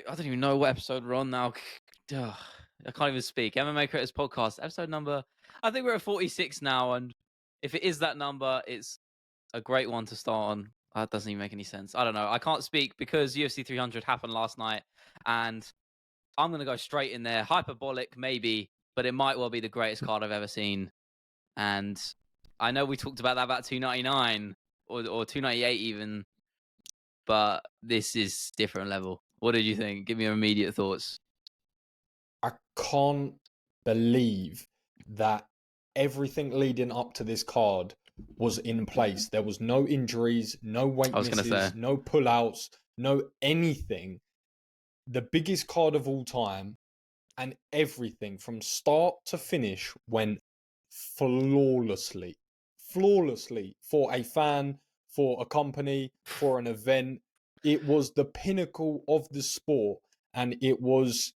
I don't even know what episode we're on now. Ugh, I can't even speak. MMA Creators Podcast, episode number. I think we're at 46 now, and if it is that number, it's a great one to start on. That doesn't even make any sense. I don't know. I can't speak because UFC 300 happened last night, and I'm gonna go straight in there. Hyperbolic, maybe, but it might well be the greatest card I've ever seen. And I know we talked about that about 299 or 298 even, but this is different level. What did you think? Give me your immediate thoughts. I can't believe that everything leading up to this card was in place. There was no injuries, no weight misses, no pullouts, no anything. The biggest card of all time, and everything from start to finish went flawlessly for a fan, for a company, for an event. It was the pinnacle of the sport, and it was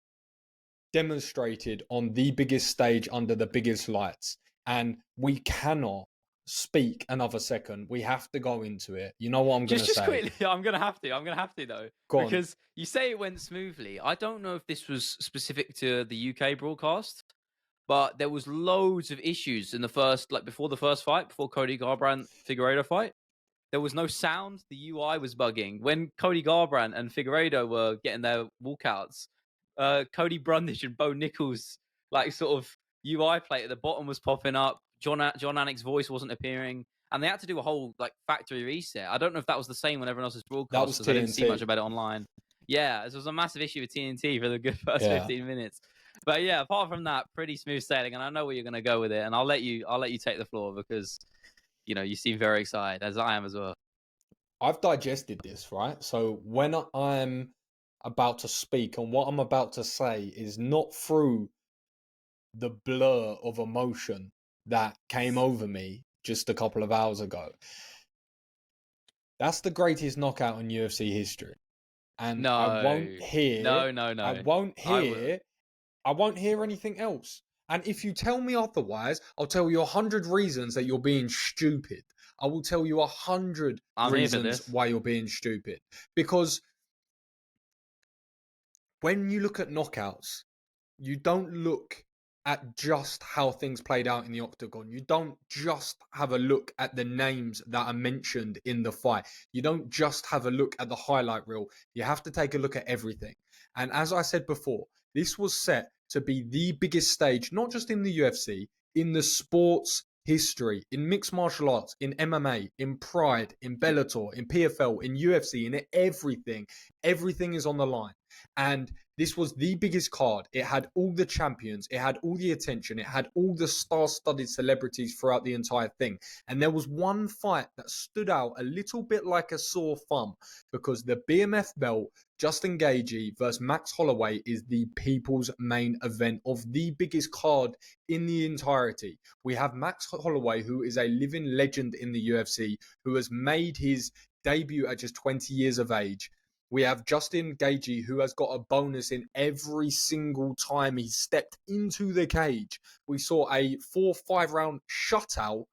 demonstrated on the biggest stage under the biggest lights. And we cannot speak another second. We have to go into it. You know what I'm going to say? Just quickly, I'm going to have to though. Go because on. You say it went smoothly. I don't know if this was specific to the UK broadcast, but there was loads of issues in the first, like before the first fight, before Cody Garbrandt Figueiredo fight. There was no sound. The UI was bugging. When Cody Garbrandt and Figueiredo were getting their walkouts, Cody Brundage and Bo Nichols, like sort of UI plate at the bottom was popping up. John Anik's voice wasn't appearing, and they had to do a whole like factory reset. I don't know if that was the same when everyone else was broadcast. That was TNT. I didn't see much about it online. Yeah, this was a massive issue with TNT for the good first 15 minutes. But yeah, apart from that, pretty smooth sailing, and I know where you're going to go with it, and I'll let you take the floor because you seem very excited, as I am as well. I've digested this, right? So when I'm about to speak and what I'm about to say is not through the blur of emotion that came over me just a couple of hours ago. That's the greatest knockout in UFC history. And I won't hear... No. I won't hear anything else. And if you tell me otherwise, I'll tell you 100 reasons that you're being stupid. I will tell you 100 reasons why you're being stupid. Because when you look at knockouts, you don't look at just how things played out in the octagon. You don't just have a look at the names that are mentioned in the fight. You don't just have a look at the highlight reel. You have to take a look at everything. And as I said before, this was set to be the biggest stage, not just in the UFC, in the sports history, in mixed martial arts, in MMA, in Pride, in Bellator, in PFL, in UFC, in everything. Everything is on the line. And this was the biggest card. It had all the champions. It had all the attention. It had all the star-studded celebrities throughout the entire thing. And there was one fight that stood out a little bit like a sore thumb because the BMF belt, Justin Gaethje versus Max Holloway, is the people's main event of the biggest card in the entirety. We have Max Holloway, who is a living legend in the UFC, who has made his debut at just 20 years of age. We have Justin Gaethje, who has got a bonus in every single time he stepped into the cage. We saw a 4-5 round shutout,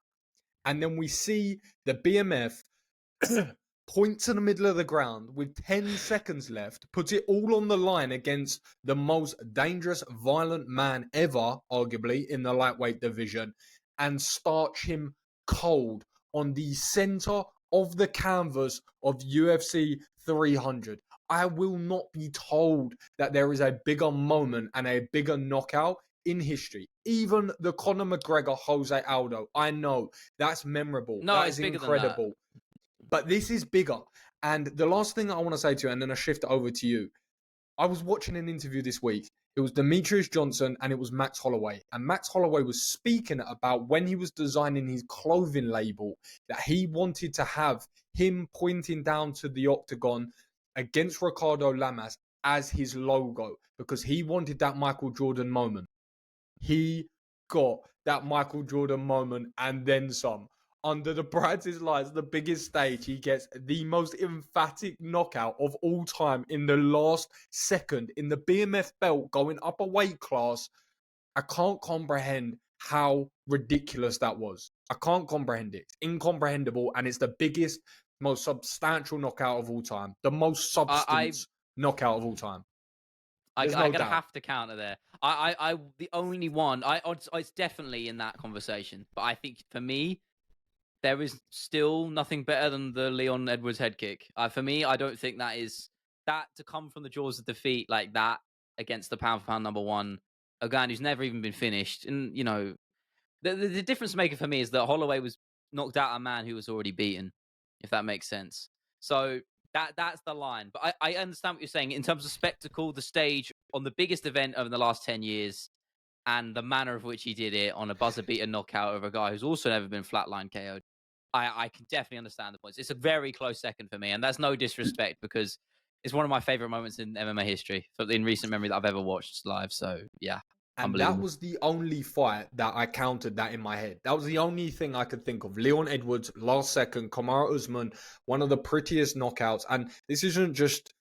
and then we see the BMF point to the middle of the ground with 10 seconds left, put it all on the line against the most dangerous, violent man ever, arguably, in the lightweight division, and starch him cold on the center of the canvas of UFC 300. I will not be told that there is a bigger moment and a bigger knockout in history. Even the Conor McGregor Jose Aldo, I know that's memorable. No, that is incredible. But this is bigger. And the last thing I want to say to you, and then I shift it over to you. I was watching an interview this week. It was Demetrius Johnson and it was Max Holloway. And Max Holloway was speaking about when he was designing his clothing label, that he wanted to have him pointing down to the octagon against Ricardo Lamas as his logo because he wanted that Michael Jordan moment. He got that Michael Jordan moment and then some. Under the brightest lights, the biggest stage, he gets the most emphatic knockout of all time in the last second in the BMF belt going up a weight class. I can't comprehend how ridiculous that was. I can't comprehend it. It's incomprehensible, and it's the biggest, most substantial knockout of all time. The most substance knockout of all time. There's I no gotta doubt. have to counter there. The only one. It's definitely in that conversation. But I think for me, there is still nothing better than the Leon Edwards head kick. For me, I don't think that to come from the jaws of defeat like that against the pound for pound number one, a guy who's never even been finished. And the difference maker for me is that Holloway was knocked out a man who was already beaten, if that makes sense. So that's the line. But I understand what you're saying in terms of spectacle, the stage on the biggest event over the last 10 years, and the manner of which he did it on a buzzer beater knockout of a guy who's also never been flatline KO'd. I can definitely understand the points. It's a very close second for me, and that's no disrespect because it's one of my favorite moments in MMA history in recent memory that I've ever watched live. So yeah, And that unbelievable. was the only fight that I counted that in my head. That was the only thing I could think of. Leon Edwards, last second, Kamaru Usman, one of the prettiest knockouts. And this isn't just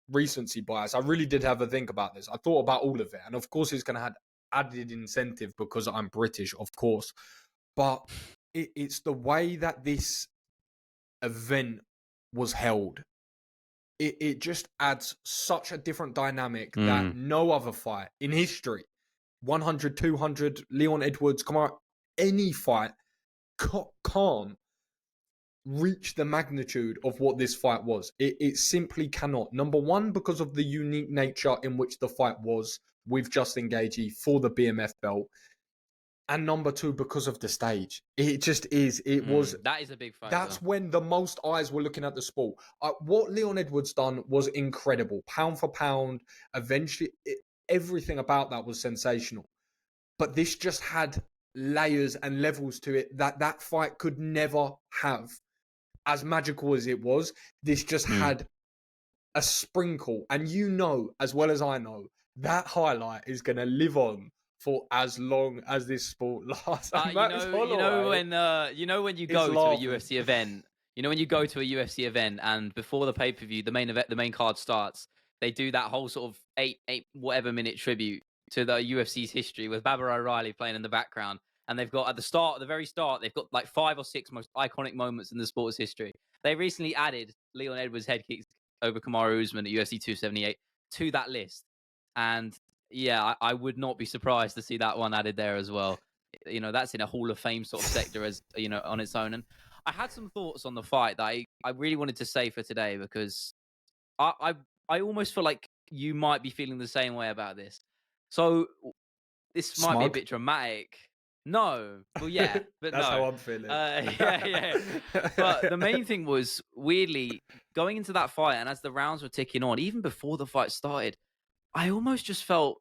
recency bias. I really did have a think about this. I thought about all of it. And of course, it's going to have added incentive because I'm British, of course. But it's the way that this event was held. It just adds such a different dynamic that no other fight in history, 100, 200, Leon Edwards, come on, any fight can't reach the magnitude of what this fight was. It simply cannot. Number one, because of the unique nature in which the fight was with Justin Gaethje for the BMF belt. And number two, because of the stage. It just is. It was. That is a big fight. That's though. when the most eyes were looking at the sport. What Leon Edwards done was incredible. Pound for pound, eventually, everything about that was sensational. But this just had layers and levels to it that fight could never have. As magical as it was, this just had a sprinkle. And you know, as well as I know, that highlight is going to live on for as long as this sport lasts. You know when you go to a UFC event, when you go to a UFC event and before the pay-per-view, the main card starts, they do that whole sort of eight whatever minute tribute to the UFC's history with Baba O'Reilly playing in the background. And they've got at the very start, they've got like 5 or 6 most iconic moments in the sport's history. They recently added Leon Edwards' head kicks over Kamaru Usman at UFC 278 to that list. And yeah, I would not be surprised to see that one added there as well. That's in a Hall of Fame sort of sector as on its own. And I had some thoughts on the fight that I really wanted to say for today because I almost feel like you might be feeling the same way about this. So this might be a bit dramatic. No, well, yeah, but that's no. how I'm feeling. Yeah. But the main thing was weirdly going into that fight, and as the rounds were ticking on, even before the fight started, I almost just felt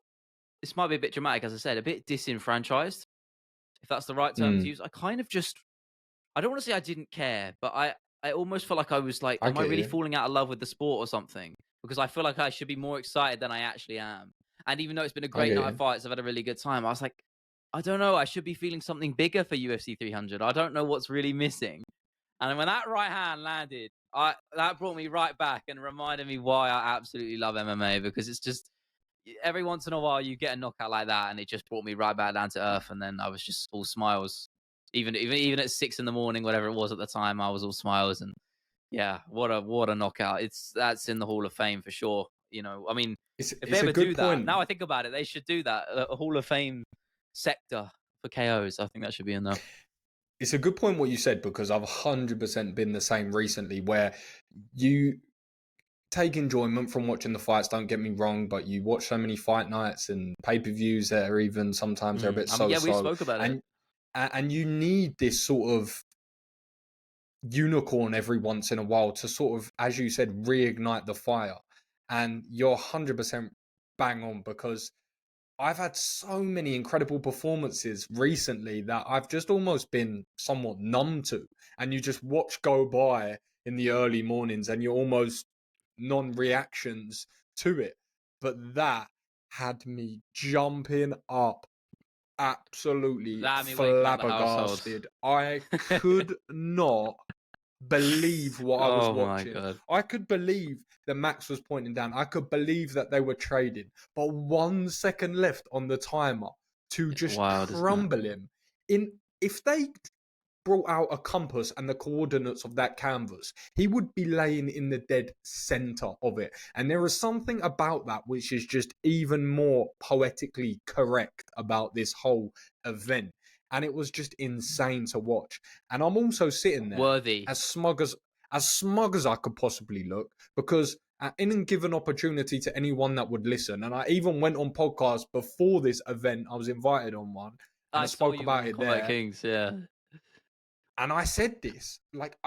this might be a bit dramatic, as I said, a bit disenfranchised, if that's the right term to use. I kind of just, I don't want to say I didn't care, but I almost felt like I was like, am I really falling out of love with the sport or something? Because I feel like I should be more excited than I actually am. And even though it's been a great night of fights, I've had a really good time. I was like, I don't know. I should be feeling something bigger for UFC 300. I don't know what's really missing. And when that right hand landed, that brought me right back and reminded me why I absolutely love MMA, because it's just every once in a while you get a knockout like that, and it just brought me right back down to earth. And then I was just all smiles, even at 6 a.m, whatever it was at the time. I was all smiles, and yeah, what a knockout! That's in the Hall of Fame for sure. I mean, if they ever do that, now I think about it, they should do that, a Hall of Fame sector for KOs. I think that should be in there. It's a good point what you said, because I've 100% been the same recently, where you take enjoyment from watching the fights, don't get me wrong, but you watch so many fight nights and pay-per-views that are even sometimes they're a bit so-so. Yeah, we spoke about it. And you need this sort of unicorn every once in a while to sort of, as you said, reignite the fire. And you're 100% bang on, because I've had so many incredible performances recently that I've just almost been somewhat numb to. And you just watch go by in the early mornings and you're almost non-reactions to it. But that had me jumping up, absolutely flabbergasted. I could not believe what I was watching. My God. I could believe that Max was pointing down. I could believe that they were trading. But 1 second left on the timer to just crumble him. If they brought out a compass and the coordinates of that canvas, he would be laying in the dead center of it. And there is something about that which is just even more poetically correct about this whole event. And it was just insane to watch. And I'm also sitting there Worthy. as smug as I could possibly look, because at any given opportunity to anyone that would listen, and I even went on podcasts before this event, I was invited on one, and I saw spoke you about on it Combat there. Kings, yeah. And I said this, like,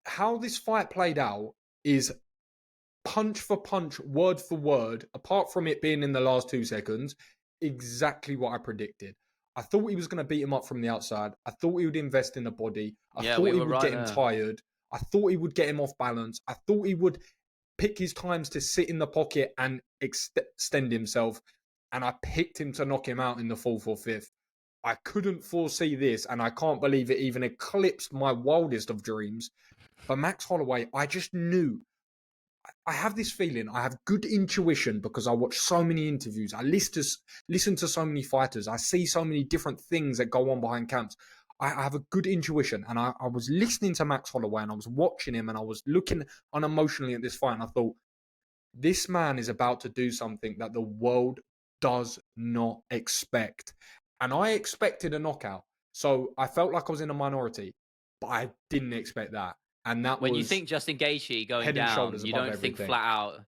how this fight played out is punch for punch, word for word, apart from it being in the last 2 seconds, exactly what I predicted. I thought he was going to beat him up from the outside. I thought he would invest in the body. I thought he would get him tired. I thought he would get him off balance. I thought he would pick his times to sit in the pocket and extend himself. And I picked him to knock him out in the 4th or 5th. I couldn't foresee this, and I can't believe it even eclipsed my wildest of dreams. But Max Holloway, I just knew. I have this feeling, I have good intuition because I watch so many interviews. I listen to so many fighters. I see so many different things that go on behind camps. I have a good intuition, and I was listening to Max Holloway, and I was watching him, and I was looking unemotionally at this fight, and I thought, this man is about to do something that the world does not expect. And I expected a knockout. So I felt like I was in a minority, but I didn't expect that. And that when was you think Justin Gaethje going down, you don't think flat out.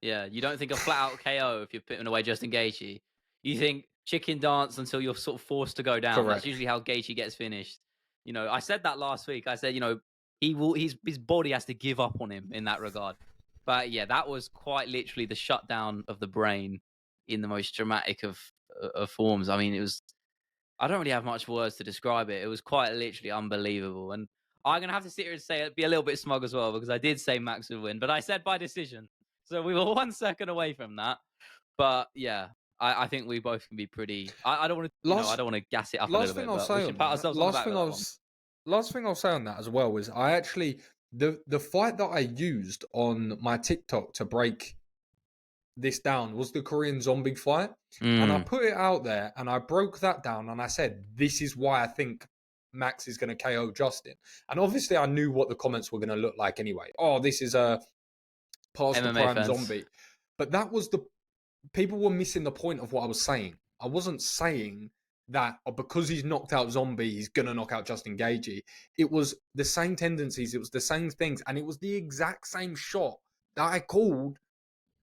Yeah, you don't think a flat out KO if you're putting away Justin Gaethje. You think chicken dance until you're sort of forced to go down. Correct. That's usually how Gaethje gets finished. You know, I said that last week. I said, you know, his body has to give up on him in that regard. But yeah, that was quite literally the shutdown of the brain in the most dramatic of forms. I mean, it was. I don't really have much words to describe it. It was quite literally unbelievable. And I'm going to have to sit here and say, be a little bit smug as well, because I did say Max would win, but I said by decision. So we were 1 second away from that. But yeah, I think we both can be pretty. I don't want to. I don't want to gas it up a little bit. Last thing I'll say on that as well is I actually the fight that I used on my TikTok to break this down was the Korean Zombie fight, and I put it out there and I broke that down and I said, this is why I think Max is going to KO Justin. And obviously I knew what the comments were going to look like anyway. Oh, this is a past the prime Zombie. But that was people were missing the point of what I was saying. I wasn't saying that because he's knocked out Zombie, he's going to knock out Justin Gaethje. It was the same tendencies. It was the same things. And it was the exact same shot that I called.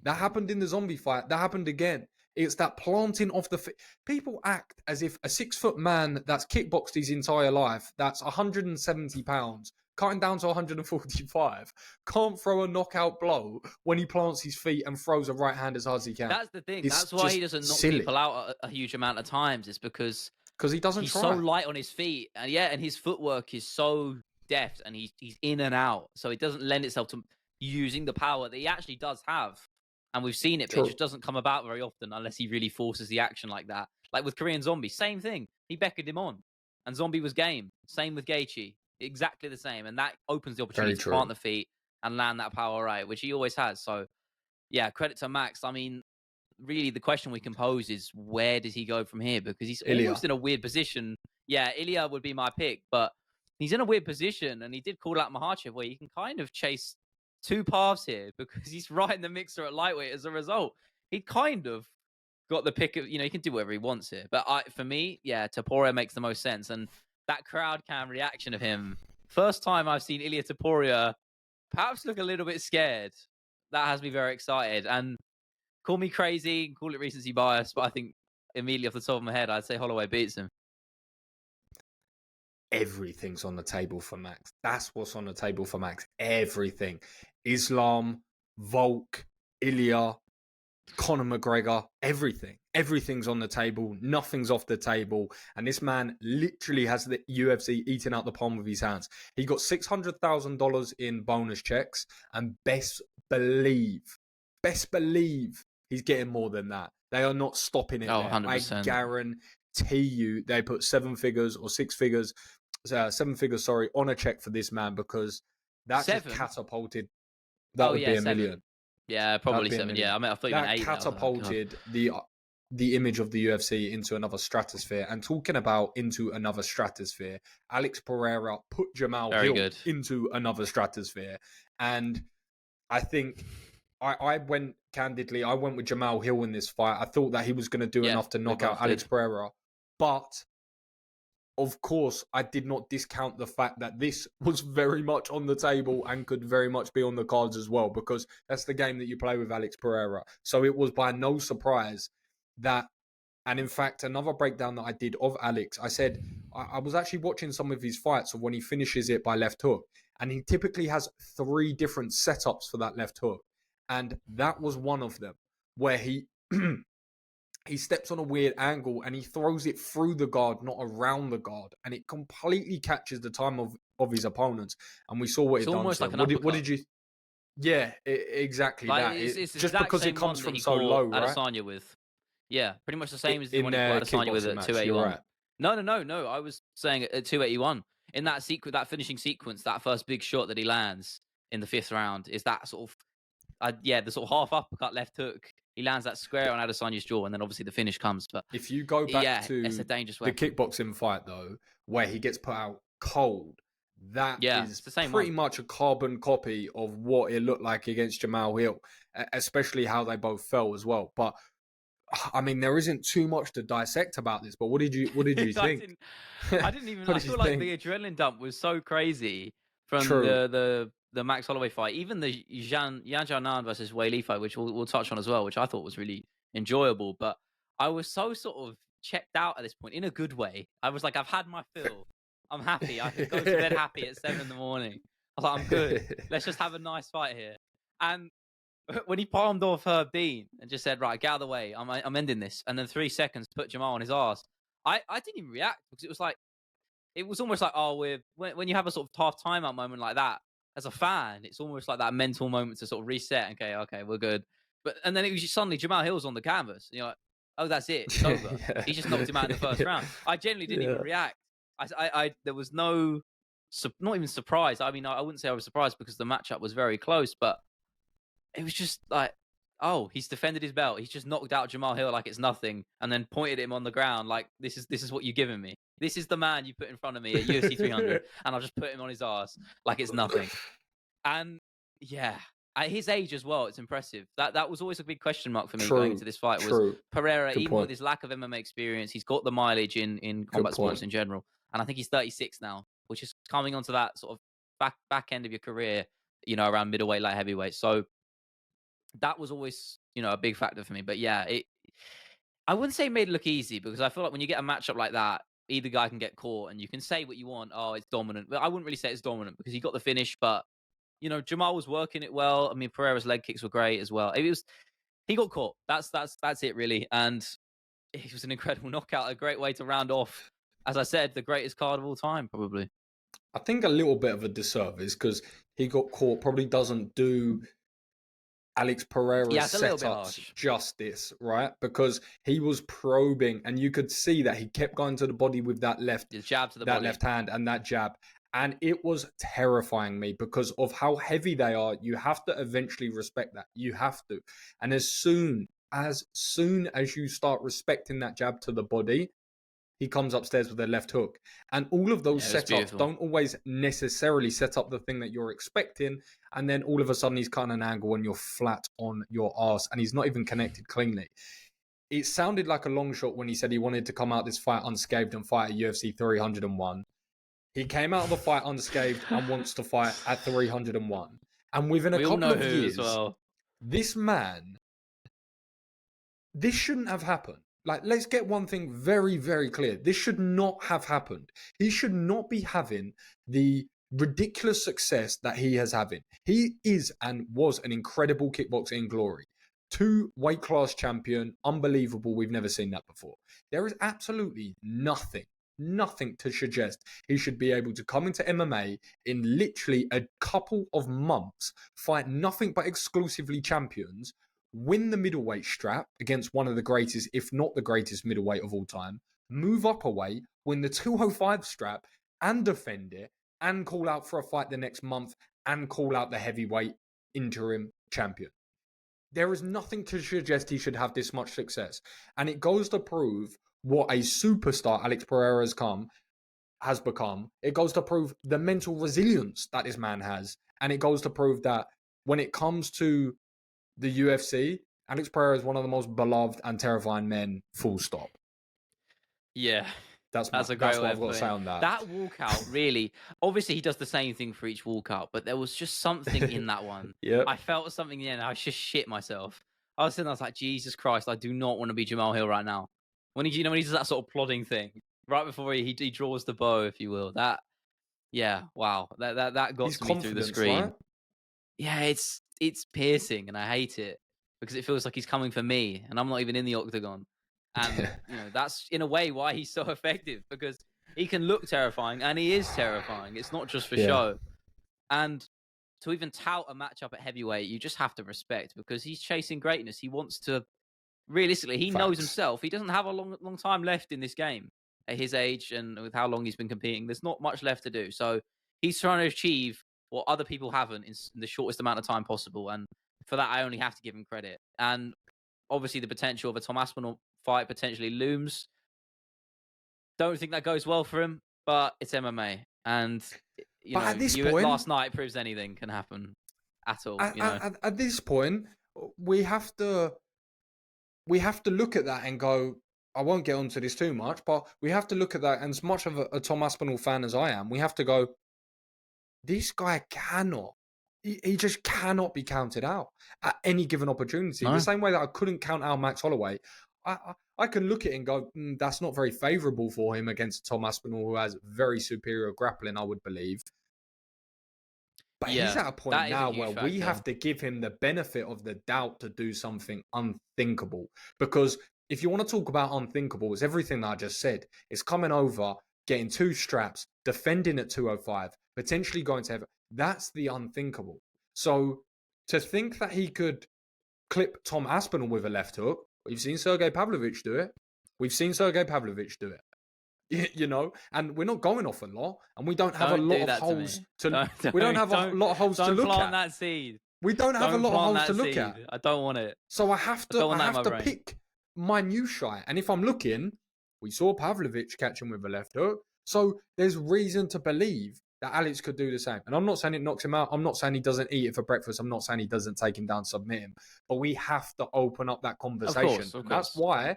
That happened in the Zombie fight. That happened again. It's that planting of the... People act as if a 6-foot man that's kickboxed his entire life, that's 170 pounds, cutting down to 145, can't throw a knockout blow when he plants his feet and throws a right hand as hard as he can. That's the thing. That's why he doesn't knock people out a huge amount of times. It's because he doesn't he's try. So light on his feet. And yeah, and his footwork is so deft and he's in and out. So it doesn't lend itself to using the power that he actually does have. And we've seen it, but it just doesn't come about very often unless he really forces the action like that. Like with Korean Zombie, same thing. He beckoned him on, and Zombie was game. Same with Gaethje, exactly the same. And that opens the opportunity to plant the feet and land that power right, which he always has. So, yeah, credit to Max. I mean, really, the question we can pose is, where does he go from here? Because he's almost in a weird position. Yeah, Ilya would be my pick, but he's in a weird position, and he did call out Makhachev, where you can kind of chase 2 paths here because he's right in the mixer at lightweight as a result. He kind of got the pick of, he can do whatever he wants here. But for me, yeah, Topuria makes the most sense. And that crowd cam reaction of him, first time I've seen Ilia Topuria perhaps look a little bit scared. That has me very excited. And call me crazy, call it recency bias, but I think immediately off the top of my head, I'd say Holloway beats him. Everything's on the table for Max. That's what's on the table for Max. Everything. Islam, Volk, Ilya, Conor McGregor, everything. Everything's on the table. Nothing's off the table. And this man literally has the UFC eating out the palm of his hands. He got $600,000 in bonus checks, and best believe he's getting more than that. They are not stopping it. 100%. I guarantee you they put 7 figures or 6 figures, 7 figures, on a check for this man, because that just catapulted. That would be $1 million. Yeah, probably 7. Yeah, I thought even 8. Catapulted the the image of the UFC into another stratosphere. And talking about into another stratosphere, Alex Pereira put Jamal Very Hill good. into another stratosphere. And I think I went with Jamal Hill in this fight. I thought that he was going to do enough to knock out Alex Pereira. But of course, I did not discount the fact that this was very much on the table and could very much be on the cards as well, because that's the game that you play with Alex Pereira. So it was by no surprise that, and in fact, another breakdown that I did of Alex, I said, I was actually watching some of his fights of when he finishes it by left hook, and he typically has 3 different setups for that left hook. And that was one of them, where he he steps on a weird angle and he throws it through the guard, not around the guard, and it completely catches the time of his opponents. And we saw what It's it done. almost like an what did you? Yeah, exactly like, that. It's Just exact because same it comes one from that he so low, right? Adesanya with. Yeah, pretty much the same as the In one he their caught Adesanya with kickboxing at match, 281. you're right. No. I was saying at 281 in that that finishing sequence, that first big shot that he lands in the 5th round is that sort of, the sort of half uppercut left hook. He lands that square on Adesanya's jaw, and then obviously the finish comes. But If you go back to it's a dangerous the weapon. kickboxing fight though, where he gets put out cold, that is it's the same pretty one. much a carbon copy of what it looked like against Jamal Hill, especially how they both fell as well. But I mean, there isn't too much to dissect about this. But what did you think? I didn't even. I feel like the adrenaline dump was so crazy from the Max Holloway fight, even the Yan Xiaonan versus Wei Li fight, which we'll touch on as well, which I thought was really enjoyable. But I was so sort of checked out at this point in a good way. I was like, I've had my fill. I'm happy. I can go to bed happy at 7 a.m. I was like, I'm good. Let's just have a nice fight here. And when he palmed off Herb Dean and just said, right, get out of the way, I'm ending this. And then 3 seconds, put Jamal on his ass. I didn't even react because it was almost like, when you have a sort of half timeout moment like that, as a fan, it's almost like that mental moment to sort of reset. Okay, we're good. And then it was just suddenly Jamal Hill's on the canvas. And you're like, oh, that's it. It's over. Yeah. He just knocked him out in the first round. I genuinely didn't even react. There was no, not even surprise. I mean, I wouldn't say I was surprised because the matchup was very close, but it was just like, oh, he's defended his belt. He's just knocked out Jamal Hill like it's nothing, and then pointed him on the ground like, this is what you're giving me. This is the man you put in front of me at UFC 300, and I'll just put him on his ass like it's nothing. And yeah, at his age as well, it's impressive. That was always a big question mark for me going into this fight. Was Pereira, even with his lack of MMA experience, he's got the mileage in combat sports in general, and I think he's 36 now, which is coming onto that sort of back end of your career, around middleweight, light heavyweight. So that was always, a big factor for me. But yeah, I wouldn't say it made it look easy, because I feel like when you get a matchup like that, either guy can get caught and you can say what you want. Oh, it's dominant. But I wouldn't really say it's dominant because he got the finish, but Jamal was working it well. I mean, Pereira's leg kicks were great as well. He got caught. That's it really. And it was an incredible knockout, a great way to round off, as I said, the greatest card of all time, probably. I think a little bit of a disservice because he got caught probably doesn't do Alex Pereira's setups justice, right? Because he was probing, and you could see that he kept going to the body with that left jab to the body. Left hand and that jab. And it was terrifying me because of how heavy they are. You have to eventually respect that. You have to. And as soon as you start respecting that jab to the body, he comes upstairs with a left hook. And all of those setups don't always necessarily set up the thing that you're expecting. And then all of a sudden he's cutting an angle and you're flat on your ass and he's not even connected cleanly. It sounded like a long shot when he said he wanted to come out this fight unscathed and fight at UFC 301. He came out of the fight unscathed and wants to fight at 301. And within a couple of years, this man, this shouldn't have happened. Like, let's get one thing very, very clear. This should not have happened. He should not be having the ridiculous success that he has having. He is and was an incredible kickboxer in glory. 2 weight class champion. Unbelievable. We've never seen that before. There is absolutely nothing to suggest he should be able to come into MMA in literally a couple of months, fight nothing but exclusively champions, win the middleweight strap against one of the greatest, if not the greatest middleweight of all time, move up a weight, win the 205 strap and defend it, and call out for a fight the next month and call out the heavyweight interim champion. There is nothing to suggest he should have this much success. And it goes to prove what a superstar Alex Pereira has become. It goes to prove the mental resilience that this man has. And it goes to prove that when it comes to the UFC, Alex Pereira is one of the most beloved and terrifying men, full stop. Yeah. That's a great what way I've of got to putting say it. on that. That walkout, really, obviously he does the same thing for each walkout, but there was just something in that one. Yep. I felt something in the end. I just shit myself. I was sitting there, I was like, Jesus Christ, I do not want to be Jamal Hill right now. When he does that sort of plodding thing, right before he draws the bow, if you will. Yeah, wow. That got His to me through the confidence, screen. right? Yeah, it's piercing, and I hate it because it feels like he's coming for me, and I'm not even in the octagon. And that's in a way why he's so effective, because he can look terrifying, and he is terrifying. It's not just for show. And to even tout a matchup at heavyweight, you just have to respect, because he's chasing greatness. He wants to. Realistically, he knows himself. He doesn't have a long time left in this game at his age, and with how long he's been competing. There's not much left to do. So he's trying to achieve what other people haven't in the shortest amount of time possible. And for that, I only have to give him credit. And obviously, the potential of a Tom Aspinall fight potentially looms. Don't think that goes well for him, but it's MMA. And, at this point, last night proves anything can happen at all. At this point, we have to look at that and go, I won't get onto this too much, but we have to look at that, and as much of a Tom Aspinall fan as I am, we have to go, this guy cannot. He just cannot be counted out at any given opportunity. No. The same way that I couldn't count out Max Holloway. I can look at it and go, that's not very favourable for him against Tom Aspinall, who has very superior grappling, I would believe. But he's at a point now where we have to give him the benefit of the doubt to do something unthinkable. Because if you want to talk about unthinkable, it's everything that I just said. It's coming over, getting 2 straps, defending at 205, potentially going to heaven. That's the unthinkable. So to think that he could clip Tom Aspinall with a left hook, we've seen Sergey Pavlovich do it. And we're not going off a lot, and we don't have a lot of holes to we don't have a lot of holes to look at. Don't plant that seed. We don't have a lot of holes to look at. I don't want it. So I have to pick minutiae. And if I'm looking, we saw Pavlovich catch him with a left hook. So there's reason to believe that Alex could do the same. And I'm not saying it knocks him out. I'm not saying he doesn't eat it for breakfast. I'm not saying he doesn't take him down, submit him. But we have to open up that conversation. Of course. That's why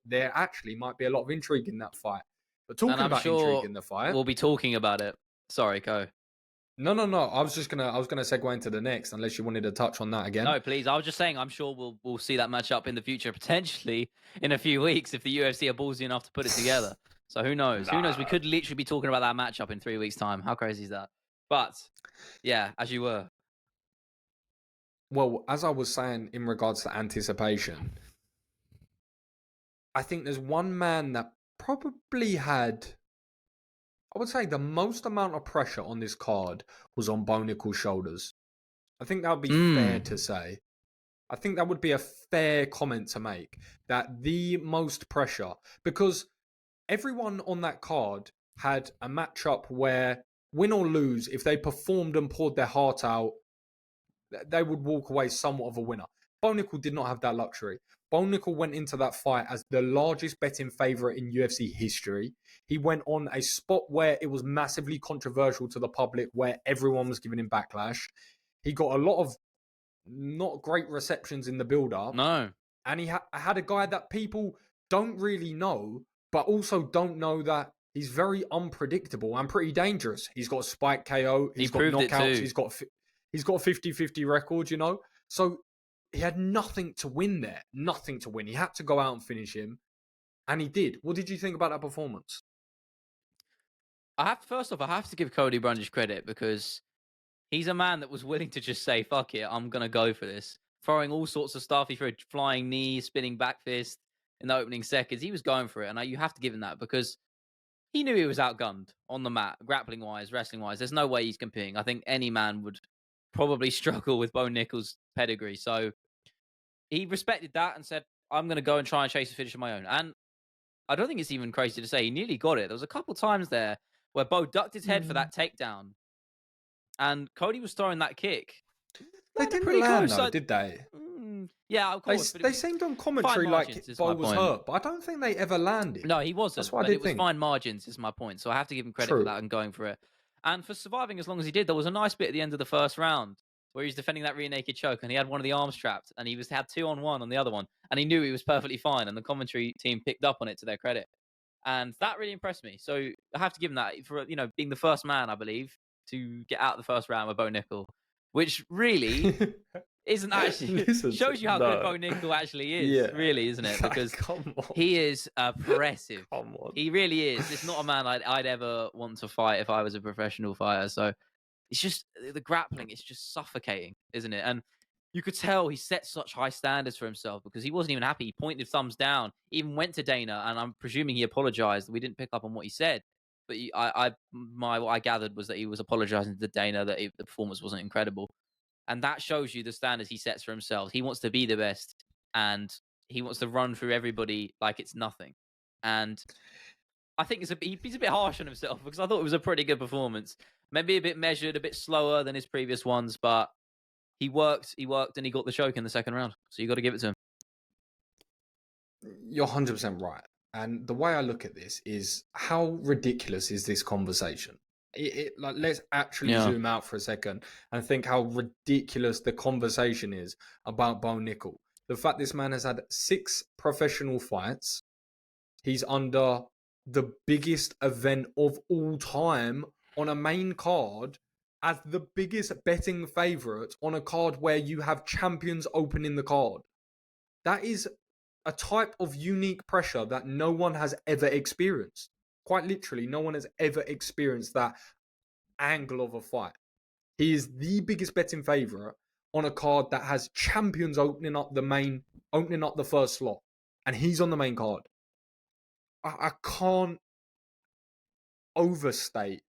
there actually might be a lot of intrigue in that fight. But talking about intrigue in the fight, we'll be talking about it. Sorry, go. No. I was gonna segue into the next, unless you wanted to touch on that again. No, please. I was just saying, I'm sure we'll see that matchup in the future, potentially in a few weeks, if the UFC are ballsy enough to put it together. So who knows? Who knows? We could literally be talking about that matchup in 3 weeks' time. How crazy is that? But yeah, as you were. Well, as I was saying in regards to anticipation, I think there's one man that probably had, I would say, the most amount of pressure on this card was on Bo Nickal's shoulders. I think that would be fair to say. I think that would be a fair comment to make, that the most pressure, because everyone on that card had a matchup where, win or lose, if they performed and poured their heart out, they would walk away somewhat of a winner. Bo Nickal did not have that luxury. Bo Nickal went into that fight as the largest betting favourite in UFC history. He went on a spot where it was massively controversial to the public, where everyone was giving him backlash. He got a lot of not great receptions in the build-up. No. And he had a guy that people don't really know, but also don't know that he's very unpredictable and pretty dangerous. He's got a spike KO. He's got knockouts. He's got a 50-50 record, So he had nothing to win there. Nothing to win. He had to go out and finish him. And he did. What did you think about that performance? First off, I have to give Cody Brundage credit, because he's a man that was willing to just say, fuck it, I'm going to go for this. Throwing all sorts of stuff. He threw a flying knee, spinning back fist in the opening seconds. He was going for it. And you have to give him that, because he knew he was outgunned on the mat, grappling-wise, wrestling-wise. There's no way he's competing. I think any man would probably struggle with Bo Nickal's pedigree. So he respected that and said, I'm going to go and try and chase a finish of my own. And I don't think it's even crazy to say he nearly got it. There was a couple times there where Bo ducked his head for that takedown, and Cody was throwing that kick. They didn't land, though, did they? Yeah, of course. But it They was seemed on fine commentary like margins, is Bo my was point. hurt, but I don't think they ever landed. No, he wasn't. That's what I But did it was think. fine margins, is my point. So I have to give him credit for True. that and going for it. And for surviving as long as he did, there was a nice bit at the end of the first round where he was defending that rear naked choke and he had one of the arms trapped and he had 2-on-1 on the other one and he knew he was perfectly fine and the commentary team picked up on it to their credit. And that really impressed me. So I have to give him that for being the first man, I believe, to get out the first round with Bo Nickel, which really isn't actually shows you how good Bo Nickel actually is, really, isn't it? Because come on. he is oppressive. Come on. He really is. It's not a man I'd ever want to fight if I was a professional fighter. So it's just the grappling. It's just suffocating, isn't it? And you could tell he set such high standards for himself because he wasn't even happy. He pointed thumbs down, even went to Dana, and I'm presuming he apologized. We didn't pick up on what he said, but what I gathered was that he was apologizing to Dana that the performance wasn't incredible, and that shows you the standards he sets for himself. He wants to be the best, and he wants to run through everybody like it's nothing. And I think he's a bit harsh on himself because I thought it was a pretty good performance. Maybe a bit measured, a bit slower than his previous ones, but he worked, and he got the choke in the second round. So you got to give it to him. You're 100% right. And the way I look at this is how ridiculous is this conversation? Like, let's actually zoom out for a second and think how ridiculous the conversation is about Bo Nickel. The fact this man has had 6 professional fights. He's under the biggest event of all time on a main card as the biggest betting favourite on a card where you have champions opening the card. That is a type of unique pressure that no one has ever experienced. Quite literally, no one has ever experienced that angle of a fight. He is the biggest betting favourite on a card that has champions opening up the first slot. And he's on the main card. I can't overstate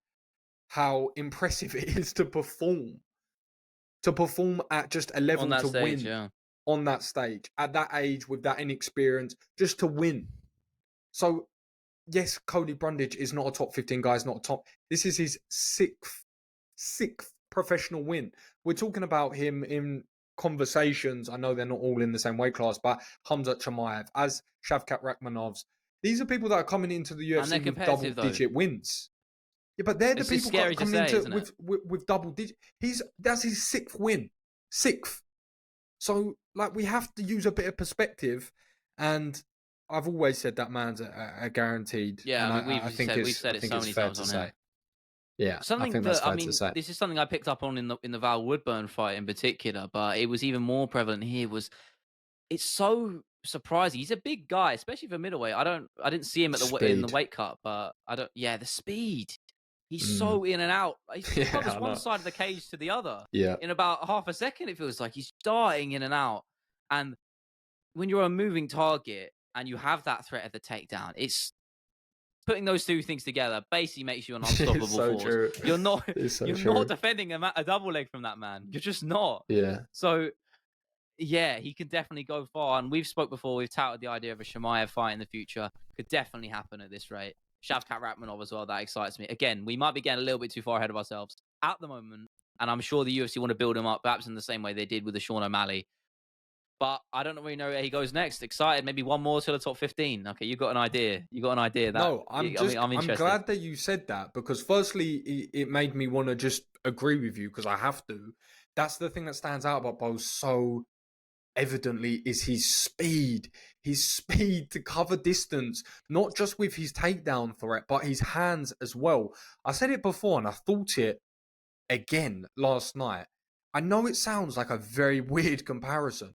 how impressive it is to perform at just a level to win on that stage at that age with that inexperience, just to win. So yes, Cody Brundage is not a top 15 guy. He's not a top. This is his sixth professional win. We're talking about him in conversations. I know they're not all in the same weight class, but Khamzat Chimaev, as Shavkat Rakhmanovs. These are people that are coming into the UFC with double-digit wins. Yeah, but they're the people that are coming into with double-digit. That's his 6th win. 6th. So, like, we have to use a bit of perspective, and I've always said that man's a guaranteed. Yeah, and I mean, we've said it so many times on here. Yeah, something this is something I picked up on in the Val Woodburn fight in particular, but it was even more prevalent here. It's so surprising. He's a big guy, especially for middleweight. I didn't see him in the weight cut, but the speed. He's so in and out. He covers one side of the cage to the other. Yeah. In about half a second, it feels like he's darting in and out. And when you're a moving target and you have that threat of the takedown, it's putting those two things together basically makes you an unstoppable force. True. You're not defending a double leg from that man. You're just not. Yeah. So yeah, he can definitely go far. And we've spoke before. We've touted the idea of a Chimaev fight in the future. Could definitely happen at this rate. Shavkat Rakhmonov as well. That excites me. Again, we might be getting a little bit too far ahead of ourselves at the moment. And I'm sure the UFC want to build him up, perhaps in the same way they did with the Sean O'Malley. But I don't really know where he goes next. Excited. Maybe one more to the top 15. Okay, you got an idea. No, I'm glad that you said that because firstly, it made me want to just agree with you because I have to. That's the thing that stands out about Bo so evidently is his speed to cover distance, not just with his takedown threat, but his hands as well. I said it before and I thought it again last night. I know it sounds like a very weird comparison,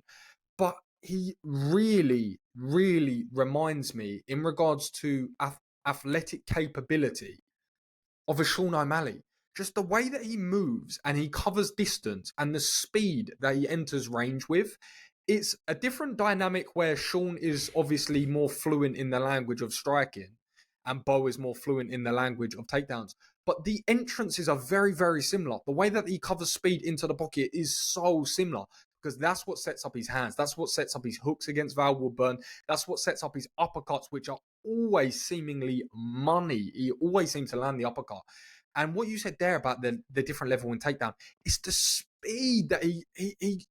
but he really, really reminds me in regards to athletic capability of a Sean O'Malley. Just the way that he moves and he covers distance and the speed that he enters range with. It's a different dynamic where Sean is obviously more fluent in the language of striking and Bo is more fluent in the language of takedowns. But the entrances are very, very similar. The way that he covers speed into the pocket is so similar because that's what sets up his hands. That's what sets up his hooks against Val Woodburn. That's what sets up his uppercuts, which are always seemingly money. He always seems to land the uppercut. And what you said there about the different level in takedown, it's the speed that he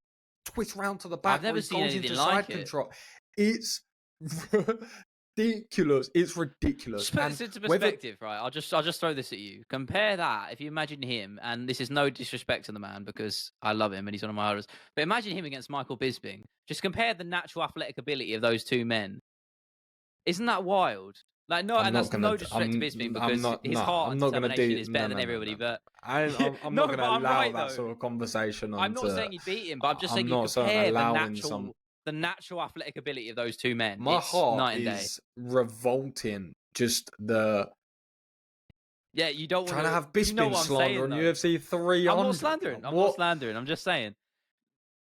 twist round to the back, I've never or he seen goes anything into like side it. control. It's ridiculous. It's ridiculous. Just put And this into whether perspective, right? I'll just throw this at you. Compare that. If you imagine him, and this is no disrespect to the man because I love him and he's one of my idols, but imagine him against Michael Bisping. Just compare the natural athletic ability of those two men. Isn't that wild? Like, no, I'm and not that's gonna, no disrespect to Bisping I'm because not, his no, heart I'm and not gonna determination do, is no, better no, than no, everybody. no, no. But I'm no, not but gonna I'm allow right that though. sort of conversation I'm not onto. saying you beat him, but I'm just saying I'm you not saying compare allowing some. the natural athletic ability of those two men. My It's heart night and day. is revolting. Just the Yeah, you don't want trying to have You know Bisping what I'm slander saying, on though. UFC 300. I'm not slandering. I'm not What? slandering. I'm just saying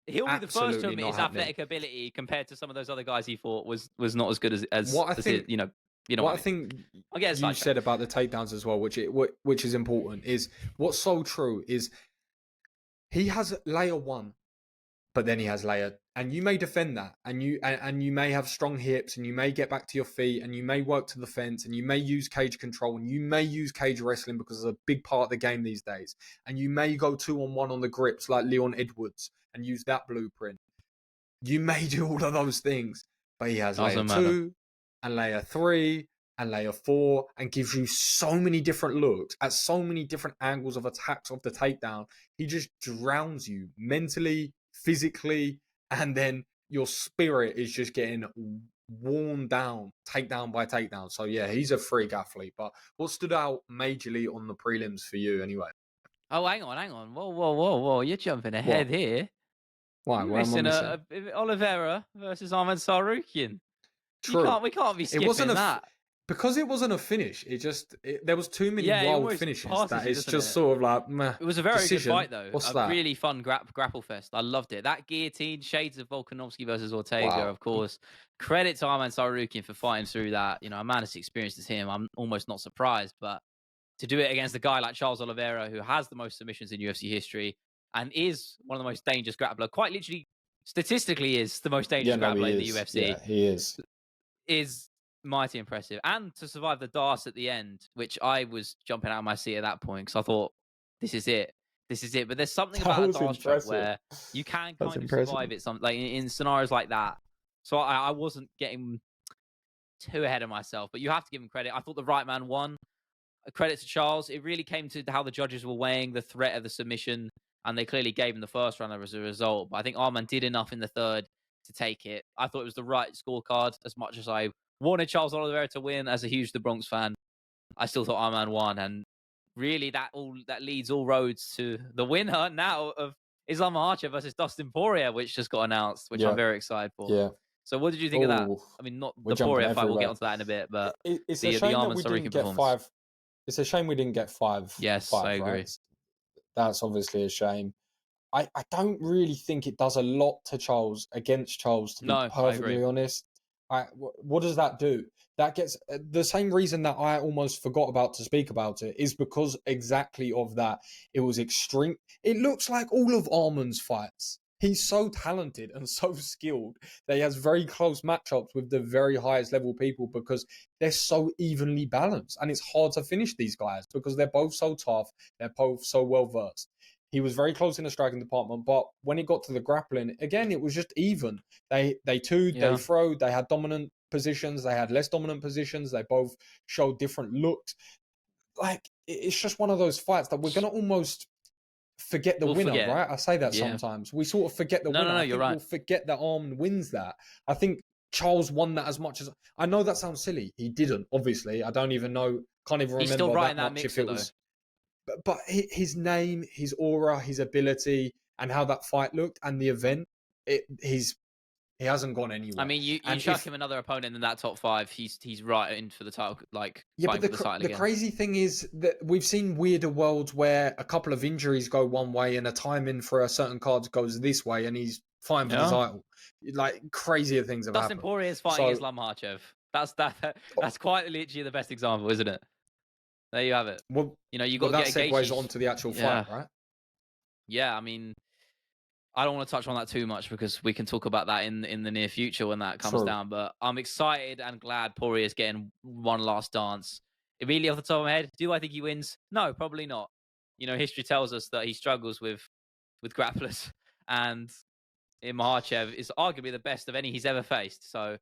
he'll be the first to Absolutely admit not his happening. athletic ability compared to some of those other guys he fought was not as good as What I his, think, you know what what I I mean. think I'll get you sidetracked. said about the takedowns as well, which is important, is what's so true is he has layer one, but then he has layer, and you may defend that, and you may have strong hips, and you may get back to your feet, and you may work to the fence, and you may use cage control, and you may use cage wrestling because it's a big part of the game these days, and you may go 2-on-1 on the grips like Leon Edwards and use that blueprint. You may do all of those things, but he has layer Doesn't matter. 2 and layer 3 and layer 4 and gives you so many different looks at so many different angles of attacks of the takedown. He just drowns you mentally, physically, and then your spirit is just getting worn down, takedown by takedown. So yeah, he's a freak athlete. But what stood out majorly on the prelims for you anyway? Oh, hang on. Whoa. You're jumping ahead What? here. Why? You're What am I missing missing? a Oliveira versus Ahmed Sarukian. True. We can't be It wasn't skipping that. because it wasn't a finish. There was too many Yeah, it wild almost finishes passes that you, it's doesn't just it? sort of like meh. It was a very Decision. good fight, though. What's A that? really fun grapple fest. I loved it. That guillotine, shades of Volkanovski versus Ortega, Wow. of course. Credit to Arman Sarukian for fighting through that. You know, a man as experienced as him, I'm almost not surprised. But to do it against a guy like Charles Oliveira, who has the most submissions in UFC history and is one of the most dangerous grappler, quite literally, statistically, is the most dangerous grappler in the UFC. Yeah, he is mighty impressive. And to survive the DARS at the end, which I was jumping out of my seat at that point because I thought, this is it. But there's something about a DARS choke where you can kind of survive it. Like in scenarios like that. So I wasn't getting too ahead of myself, but you have to give him credit. I thought the right man won. Credit to Charles. It really came to how the judges were weighing the threat of the submission, and they clearly gave him the first round as a result. But I think Arman did enough in the third to take it. I thought it was the right scorecard. As much as I wanted Charles Oliveira to win, as a huge The Bronx fan, I still thought Arman won. And really, that leads all roads to the winner now of Islam Makhachev versus Dustin Poirier, which just got announced, which I'm very excited for. Yeah. So what did you think of that? I mean, not the Poirier fight. We'll get onto that in a bit, but it's the a shame that Arman we Sarukian didn't get performance. 5. It's a shame we didn't get 5. Yes, 5, I agree. Right? That's obviously a shame. I don't really think it does a lot to Charles against Charles, to be perfectly honest. What does that do? That gets the same reason that I almost forgot about to speak about it is because exactly of that. It was extreme. It looks like all of Arman's fights. He's so talented and so skilled that he has very close matchups with the very highest level people because they're so evenly balanced. And it's hard to finish these guys because they're both so tough. They're both so well versed. He was very close in the striking department, but when it got to the grappling, again, it was just even. They they throwed, they had dominant positions, they had less dominant positions, they both showed different looks. Like, it's just one of those fights that we're going to almost forget the winner, right? I say that sometimes. We sort of forget the winner. No, you're right. We'll forget that Arman wins that. I think Charles won that as much as... I know that sounds silly. He didn't, obviously. I don't even know, can't even remember He's still right that much if it was... But his name, his aura, his ability, and how that fight looked, and the event, he hasn't gone anywhere. I mean, you chuck him another opponent in that top 5, he's right in for the title. Like, yeah, but the crazy thing is that we've seen weirder worlds where a couple of injuries go one way and a timing for a certain card goes this way, and he's fighting for the title. Like, crazier things have happened. Dustin Poirier is fighting Islam Makhachev. That's quite literally the best example, isn't it? There you have it. Well, you got that segues onto the actual fight, right? Yeah, I mean, I don't want to touch on that too much because we can talk about that in the near future when that comes down. But I'm excited and glad Poirier is getting one last dance. Immediately off the top of my head, do I think he wins? No, probably not. History tells us that he struggles with grapplers, and in Makhachev is arguably the best of any he's ever faced. So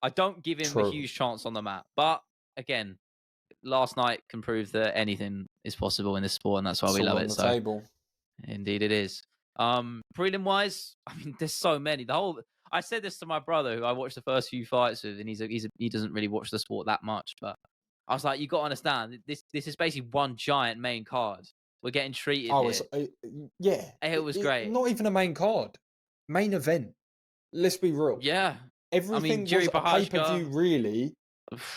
I don't give him a True. huge chance on the mat. But again, last night can prove that anything is possible in this sport, and that's why It's we all love on it. the So table. indeed it is. Prelim wise, I mean, there's so many. I said this to my brother, who I watched the first few fights with, and he doesn't really watch the sport that much, but I was like, you got to understand, this is basically one giant main card. We're getting treated Oh, here. yeah. It was great. Not even a main card. Main event. Let's be real. Yeah. Everything was Jiri a pay-per-view, really.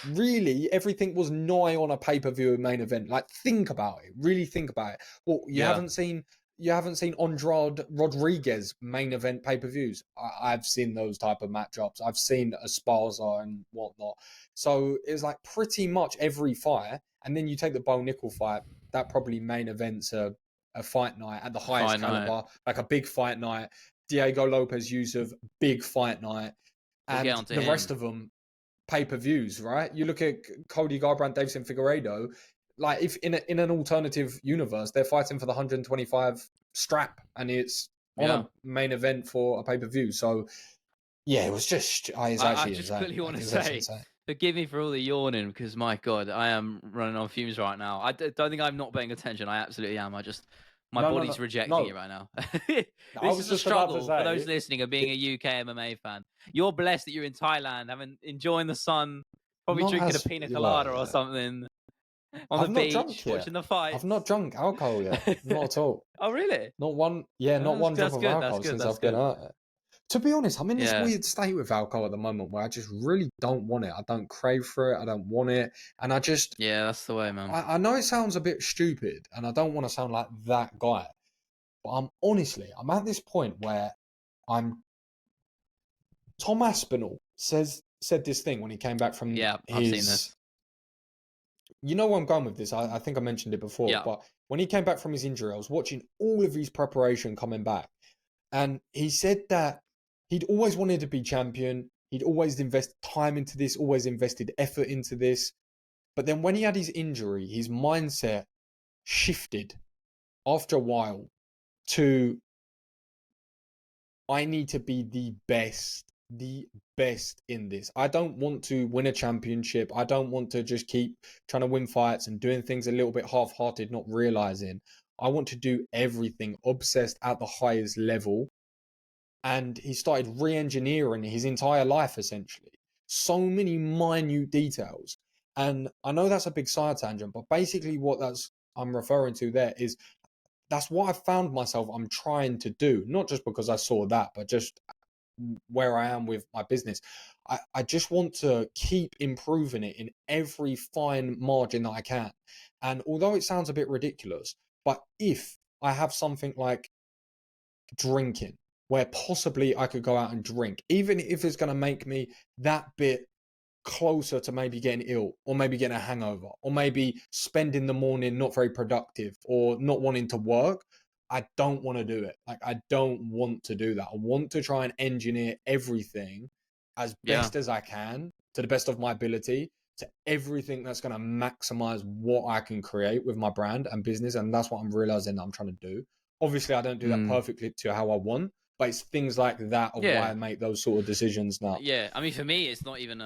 Really, everything was nigh on a pay-per-view main event. Like, think about it. Really think about it. Well, you haven't seen Andrade Rodriguez main event pay-per-views. I've seen those type of matchups. I've seen Esparza and whatnot. So it's like pretty much every fight. And then you take the Bo Nickel fight. That probably main events a fight night at the highest caliber, like a big fight night. Diego Lopez Yusuf, big fight night, and the rest of them pay-per-views, right? You look at Cody Garbrandt, Davison Figueiredo, like if in an alternative universe, they're fighting for the 125 strap, and it's on a main event for a pay-per-view. So yeah, it was just I just quickly want to say, forgive me for all the yawning, because my God, I am running on fumes right now. I don't think I'm not paying attention. I absolutely am. My body's rejecting it right now. This is a struggle for those listening of being a UK MMA fan. You're blessed that you're in Thailand, enjoying the sun, probably drinking a pina colada or something on the beach, watching the fight. I've not drunk alcohol yet, not at all. Oh, really? Not one. Yeah, not one drop of alcohol since I've been out. To be honest, I'm in this weird state with alcohol at the moment where I just really don't want it. I don't crave for it. I don't want it. And I just... Yeah, that's the way, man. I know it sounds a bit stupid, and I don't want to sound like that guy. But I'm at this point where Tom Aspinall said this thing when he came back from I've seen this. You know where I'm going with this. I think I mentioned it before. Yeah. But when he came back from his injury, I was watching all of his preparation coming back. And he said that he'd always wanted to be champion. He'd always invested time into this, always invested effort into this. But then when he had his injury, his mindset shifted after a while to, I need to be the best in this. I don't want to win a championship. I don't want to just keep trying to win fights and doing things a little bit half-hearted, not realizing. I want to do everything, obsessed at the highest level. And he started re-engineering his entire life, essentially. So many minute details. And I know that's a big side tangent, but basically what I'm referring to there is that's what I found myself I'm trying to do. Not just because I saw that, but just where I am with my business. I just want to keep improving it in every fine margin that I can. And although it sounds a bit ridiculous, but if I have something like drinking, where possibly I could go out and drink, even if it's going to make me that bit closer to maybe getting ill, or maybe getting a hangover, or maybe spending the morning not very productive, or not wanting to work, I don't want to do it. Like, I don't want to do that. I want to try and engineer everything as best as I can, to the best of my ability, to everything that's going to maximize what I can create with my brand and business. And that's what I'm realizing that I'm trying to do. Obviously, I don't do that perfectly to how I want, but it's things like that of why I make those sort of decisions now. Yeah, I mean, for me, it's not even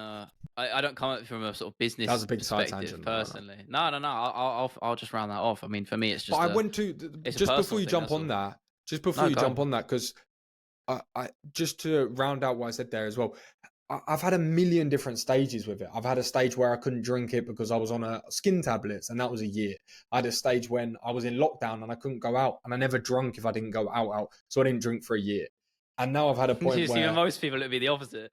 I don't come up from a sort of business That's a big perspective, side tangent, personally. No. I'll just round that off. I mean, for me, it's just. But I went to just before you jump on that. Just before you jump on that, because I just to round out what I said there as well. I've had a million different stages with it. I've had a stage where I couldn't drink it because I was on a skin tablets, and that was a year. I had a stage when I was in lockdown and I couldn't go out, and I never drunk if I didn't go out. So I didn't drink for a year. And now I've had a point where most people, it'd be the opposite.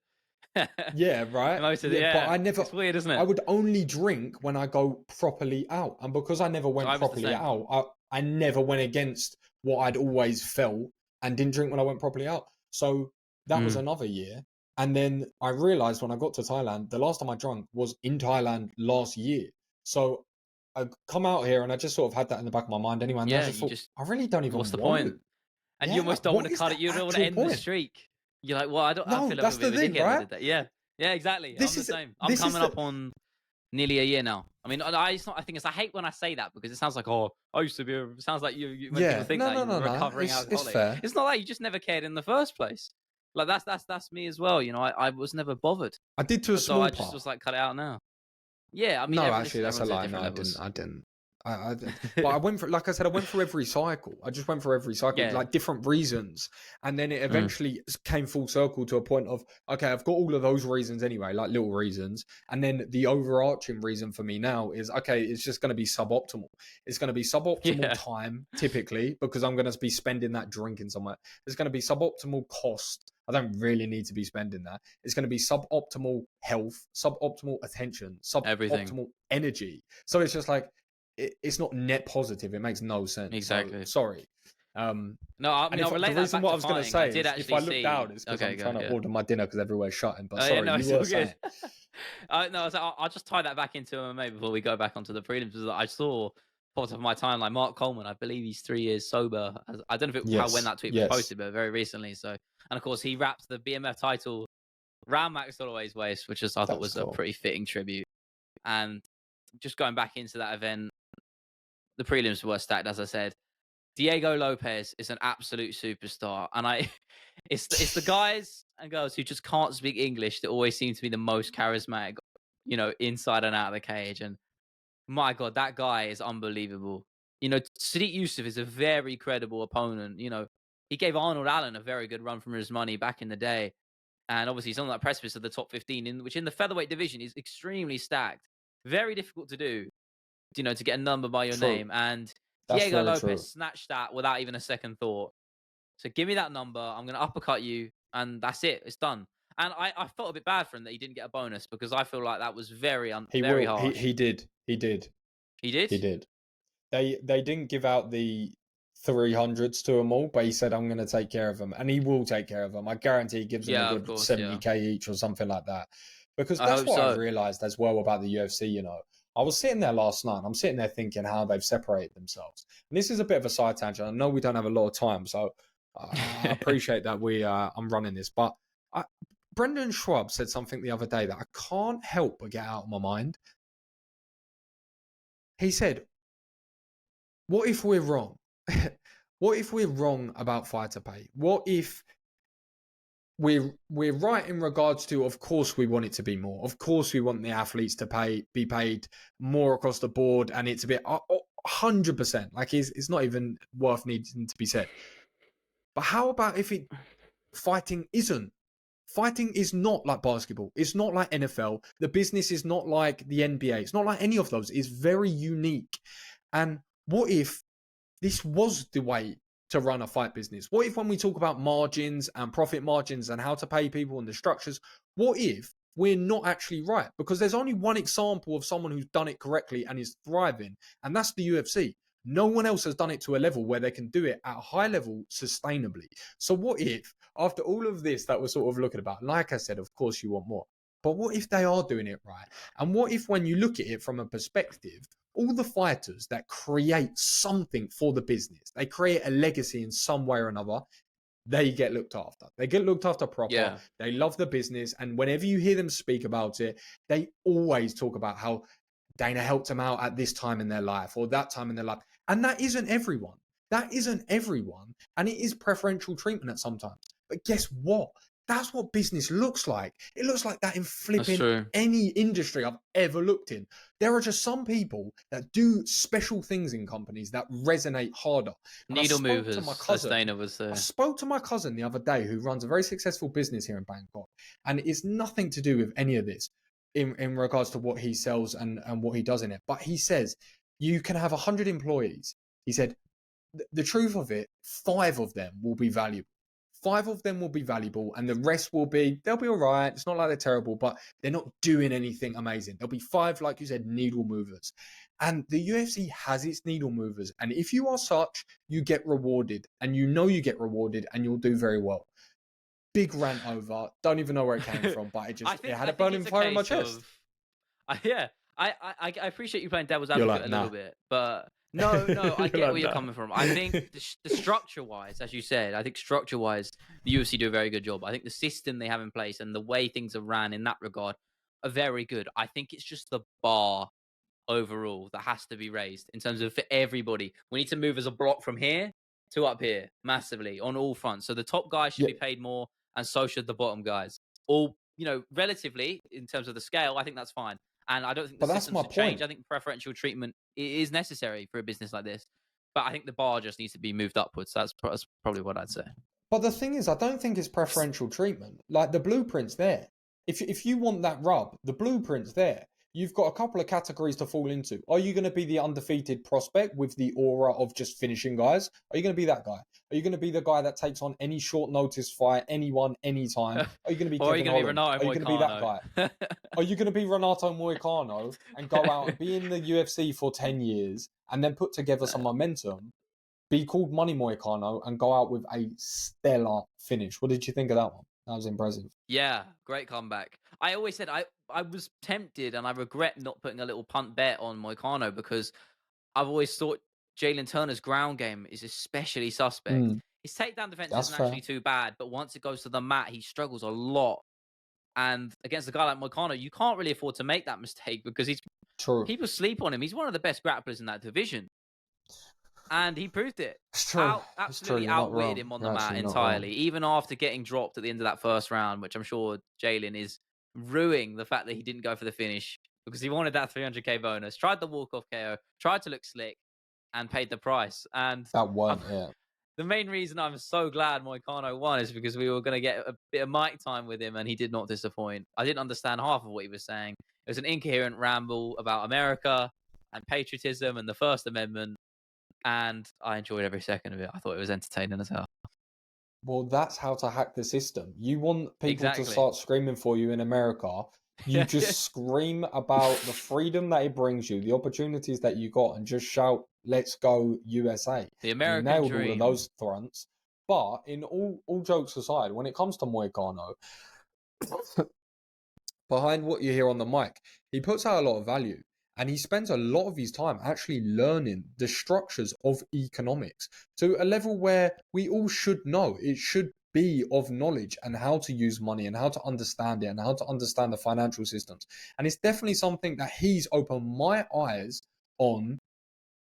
Yeah, right. But I never. It's weird, isn't it? I would only drink when I go properly out, and because I never went properly out, I never went against what I'd always felt and didn't drink when I went properly out. So that was another year. And then I realized when I got to Thailand, the last time I drank was in Thailand last year. So I come out here and I just sort of had that in the back of my mind anyway. And I just thought, I really don't even what's the want point? it. And you almost don't want to cut it. You don't want to end the streak. You're like, well, I feel like that's the thing, right? Yeah, exactly. I'm the same. I'm coming up on nearly a year now. I mean, I hate when I say that, because it sounds like, I used to be. It sounds like you when people think that you're recovering alcoholic. It's fair. It's not that. You just never cared in the first place. Like that's me as well. You know, I was never bothered, I did to a so small I just part. was like, cut it out now. Yeah, I mean, No, actually, that's a everyone's at lie. No, different I didn't. levels. I didn't. But I went through, like I said, I went through every cycle. I just went through every cycle, Yeah. like different reasons, and then it Mm. eventually came full circle to a point of, okay, I've got all of those reasons anyway, like little reasons, and then the overarching reason for me now is, okay, it's just going to be suboptimal. It's going to be suboptimal Yeah. time, typically, because I'm going to be spending that drinking somewhere. It's going to be suboptimal cost. I don't really need to be spending that. It's going to be suboptimal health, suboptimal attention, Everything. suboptimal energy. So it's just like, it's not net positive. It makes no sense. Exactly. So, sorry. No, I And mean, I'll relate the that reason back what to I was going to fighting. I say did is, if I actually look see. down, it's because Okay, I'm trying to order my dinner because everywhere's shutting. But Oh, sorry, yeah, no, you it's were all saying. good. No, so I'll just tie that back into MMA before we go back onto the prelims. Is that I saw popped up on my timeline, Mark Coleman. I believe he's 3 years sober. I don't know if when Yes, that tweet was yes. posted, but very recently. So, and of course, he wrapped the BMF title round Max Holloway's waist, which I thought That's was cool. a pretty fitting tribute. And just going back into that event, the prelims were stacked, as I said. Diego Lopez is an absolute superstar, and it's the guys and girls who just can't speak English that always seem to be the most charismatic, you know, inside and out of the cage. And my God, that guy is unbelievable. You know, Sadiq Yusuf is a very credible opponent. You know, he gave Arnold Allen a very good run for his money back in the day, and obviously he's on that precipice of the top 15, which in the featherweight division is extremely stacked, very difficult to do. You know, to get a number by your True. name, and That's Diego very Lopez true. snatched that without even a second thought. So give me that number. I'm going to uppercut you, and that's it. It's done. And I felt a bit bad for him that he didn't get a bonus because I feel like that was very He very will. harsh. He did. He did. He did. They didn't give out the 300s to them all, but he said, I'm going to take care of them. And he will take care of them. I guarantee he gives them Yeah, a of good course, 70k each or something like that. Because I that's hope what I so. realized as well about the UFC, you know. I was sitting there last night and I'm sitting there thinking how they've separated themselves. And this is a bit of a side tangent. I know we don't have a lot of time, so I appreciate that I'm running this. But Brendan Schwab said something the other day that I can't help but get out of my mind. He said, what if we're wrong? What if we're wrong about fighter pay? What if we're right in regards to, of course we want it to be more. Of course we want the athletes to be paid more across the board, and it's a bit 100%. Like it's not even worth needing to be said. But how about if fighting isn't? Fighting is not like basketball. It's not like NFL. The business is not like the NBA. It's not like any of those. It's very unique. And what if this was the way to run a fight business? What if when we talk about margins and profit margins and how to pay people and the structures, what if we're not actually right? Because there's only one example of someone who's done it correctly and is thriving, and that's the UFC. No one else has done it to a level where they can do it at a high level sustainably. So what if, after all of this that we're sort of looking about, like I said, of course you want more, but what if they are doing it right? And what if when you look at it from a perspective, all the fighters that create something for the business, they create a legacy in some way or another, they get looked after. They get looked after proper. Yeah. They love the business. And whenever you hear them speak about it, they always talk about how Dana helped them out at this time in their life or that time in their life. And that isn't everyone. That isn't everyone. And it is preferential treatment at sometimes. But guess what? That's what business looks like. It looks like that in flipping any industry I've ever looked in. There are just some people that do special things in companies that resonate harder. And Needle movers, as Dana was I spoke to my cousin the other day who runs a very successful business here in Bangkok. And it's nothing to do with any of this in regards to what he sells and what he does in it. But he says, you can have 100 employees. He said, the truth of it, 5 of them will be valuable. 5 of them will be valuable, and the rest they'll be all right. It's not like they're terrible, but they're not doing anything amazing. There'll be 5, like you said, needle movers. And the UFC has its needle movers. And if you are such, you get rewarded. And you know you get rewarded, and you'll do very well. Big rant over. Don't even know where it came from, but it had a burning fire in my chest. I appreciate you playing devil's advocate little bit, but no, I get where you're coming from. I think the structure-wise, as you said, I think structure-wise, the UFC do a very good job. I think the system they have in place and the way things are ran in that regard are very good. I think it's just the bar overall that has to be raised in terms of for everybody. We need to move as a block from here to up here massively on all fronts. So the top guys should be paid more, and so should the bottom guys. All, relatively in terms of the scale, I think that's fine. And I don't think the But that's system my should change. point. I think preferential treatment is necessary for a business like this. But I think the bar just needs to be moved upwards. That's probably what I'd say. But the thing is, I don't think it's preferential treatment. Like the blueprint's there. If you want that rub, the blueprint's there. You've got a couple of categories to fall into. Are you going to be the undefeated prospect with the aura of just finishing guys? Are you going to be that guy? Are you going to be the guy that takes on any short notice fight, anyone, anytime? Are you going to be Or are you Kevin going to be Holland? Renato Are you going to be that guy? Moicano? Are you going to be Renato Moicano and go out and be in the UFC for 10 years and then put together some momentum, be called Money Moicano and go out with a stellar finish? What did you think of that one? That was impressive. Yeah, great comeback. I always said I was tempted, and I regret not putting a little punt bet on Moicano because I've always thought Jalen Turner's ground game is especially suspect. His takedown defense That's isn't fair. actually too bad, but once it goes to the mat, he struggles a lot. And against a guy like Moicano, you can't really afford to make that mistake because True. people sleep on him. He's one of the best grapplers in that division. And he proved it. It's true. Absolutely You're not outwitted wrong. him on You're the mat actually not entirely, wrong. even after getting dropped at the end of that first round, which I'm sure Jalen is ruining the fact that he didn't go for the finish because he wanted that 300k bonus, tried the walk-off KO, tried to look slick, and paid the price. And That weren't it. the main reason I'm so glad Moicano won is because we were going to get a bit of mic time with him, and he did not disappoint. I didn't understand half of what he was saying. It was an incoherent ramble about America and patriotism and the First Amendment, and I enjoyed every second of it. I thought it was entertaining as hell. Well, that's how to hack the system. You want people Exactly. to start screaming for you in America. You just scream about the freedom that it brings you, the opportunities that you got, and just shout, "Let's go USA!" The And he American nailed dream. all of those fronts. But in all jokes aside, when it comes to Moicano, behind what you hear on the mic, he puts out a lot of value. And he spends a lot of his time actually learning the structures of economics to a level where we all should know. It should be of knowledge and how to use money and how to understand it and how to understand the financial systems. And it's definitely something that he's opened my eyes on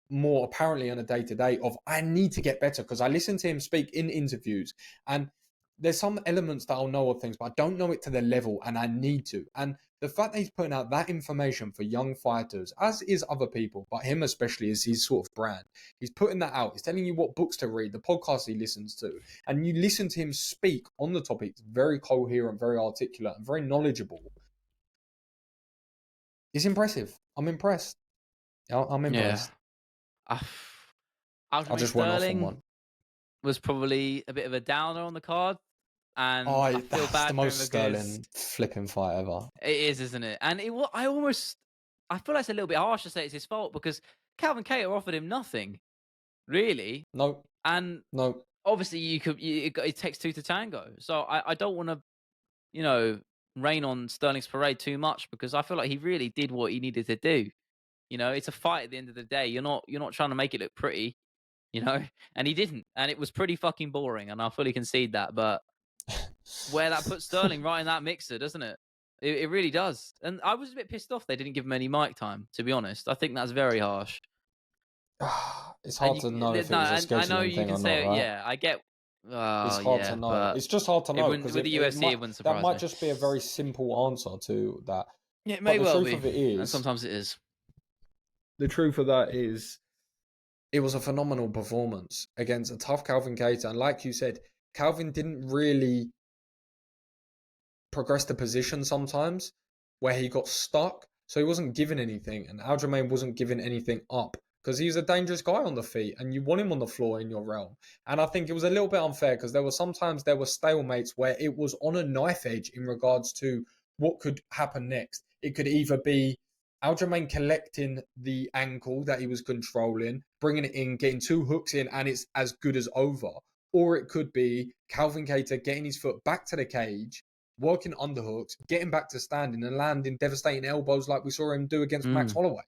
more apparently on a day-to-day of I need to get better because I listen to him speak in interviews and there's some elements that I'll know of things, but I don't know it to the level and I need to. And the fact that he's putting out that information for young fighters, as is other people, but him especially is his sort of brand. He's putting that out. He's telling you what books to read, the podcasts he listens to. And you listen to him speak on the topic, very coherent, very articulate, and very knowledgeable. It's impressive. I'm impressed. I'm impressed. Yeah. I just went off on one. Was probably a bit of a downer on the card. And Oh, I feel that's bad the for most him Sterling flipping fight ever. It is, isn't it? And I feel like it's a little bit harsh to say it's his fault because Calvin Kattar offered him nothing, really. No. And no. Obviously, it takes two to tango. So I don't want to, rain on Sterling's parade too much because I feel like he really did what he needed to do. It's a fight at the end of the day. You're not trying to make it look pretty, and he didn't. And it was pretty fucking boring. And I fully concede that. But where that puts Sterling right in that mixer, doesn't it? It really does. And I was a bit pissed off they didn't give him any mic time, to be honest. I think that's very harsh. It's hard to know if it was a scheduling I know you thing can or say, not, right? yeah, I get. It's hard to know. It's just hard to know with the UFC, it wouldn't surprise that might me. just be a very simple answer to that. Yeah, it may well be. The truth of it is, and sometimes it is. The truth of that is, it was a phenomenal performance against a tough Calvin Kattar, and like you said, Calvin didn't really progress the position sometimes, where he got stuck, so he wasn't given anything, and Aljamain wasn't giving anything up. Because he's a dangerous guy on the feet and you want him on the floor in your realm. And I think it was a little bit unfair because there were stalemates where it was on a knife edge in regards to what could happen next. It could either be Aljamain collecting the ankle that he was controlling, bringing it in, getting two hooks in, and it's as good as over. Or it could be Calvin Kattar getting his foot back to the cage, working underhooks, getting back to standing and landing devastating elbows like we saw him do against Max Holloway.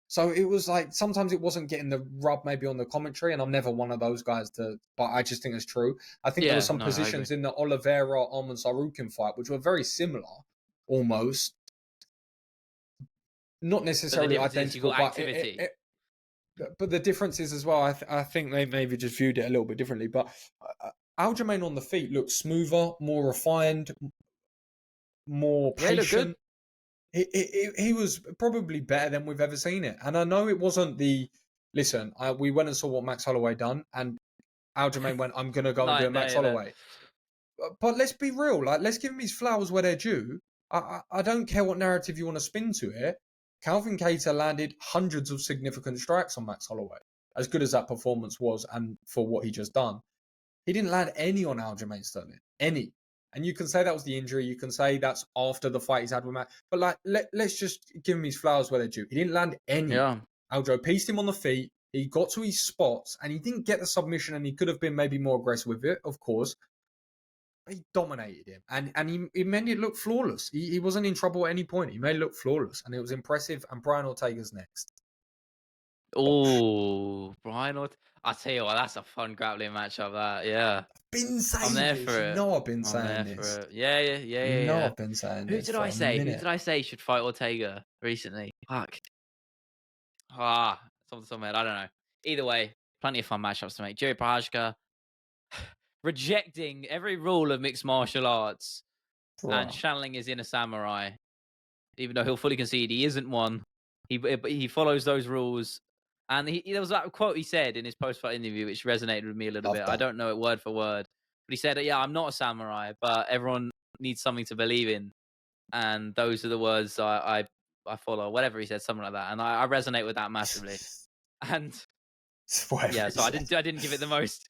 So it was like, sometimes it wasn't getting the rub maybe on the commentary, and I'm never one of those guys but I just think it's true. I think there were some positions in the Oliveira Arman Sarukin fight, which were very similar, almost. Not necessarily identical, but the difference is as well, I think they maybe just viewed it a little bit differently, but Aljamain on the feet looked smoother, more refined, more Yeah, he looked good. patient. He was probably better than we've ever seen it. And I know it wasn't listen, we went and saw what Max Holloway done, and Aljamain went, I'm going to go and do a Night Max day there. Holloway. But let's be real. Like, let's give him his flowers where they're due. I don't care what narrative you want to spin to it. Calvin Kattar landed hundreds of significant strikes on Max Holloway. As good as that performance was, and for what he just done, he didn't land any on Aljamain Sterling. Any. And you can say that was the injury. You can say that's after the fight he's had with Matt. But like, let's just give him his flowers where they're due. He didn't land any. Yeah. Aljo pieced him on the feet. He got to his spots, and he didn't get the submission, and he could have been maybe more aggressive with it, of course. But he dominated him, and he made it look flawless. He wasn't in trouble at any point. He made it look flawless, and it was impressive. And Brian Ortega's next. Oh, I tell you what, that's a fun grappling matchup. That, yeah. Been saying I'm there this. for it. You know I've been I'm saying there this. for it. Yeah. You know I've been saying Who this. did for I a say? Who minute. did I say should fight Ortega recently? Fuck. It's off the top of my head. I don't know. Either way, plenty of fun matchups to make. Jiri Prochazka rejecting every rule of mixed martial arts and Bruh. channeling his inner samurai, even though he'll fully concede he isn't one. He follows those rules. And there was that quote he said in his post-fight interview, which resonated with me a little Love bit. that. I don't know it word for word, but he said, "Yeah, I'm not a samurai, but everyone needs something to believe in, and those are the words I follow." Whatever he said, something like that, and I resonate with that massively. And Whatever yeah, he so I said. didn't give it the most.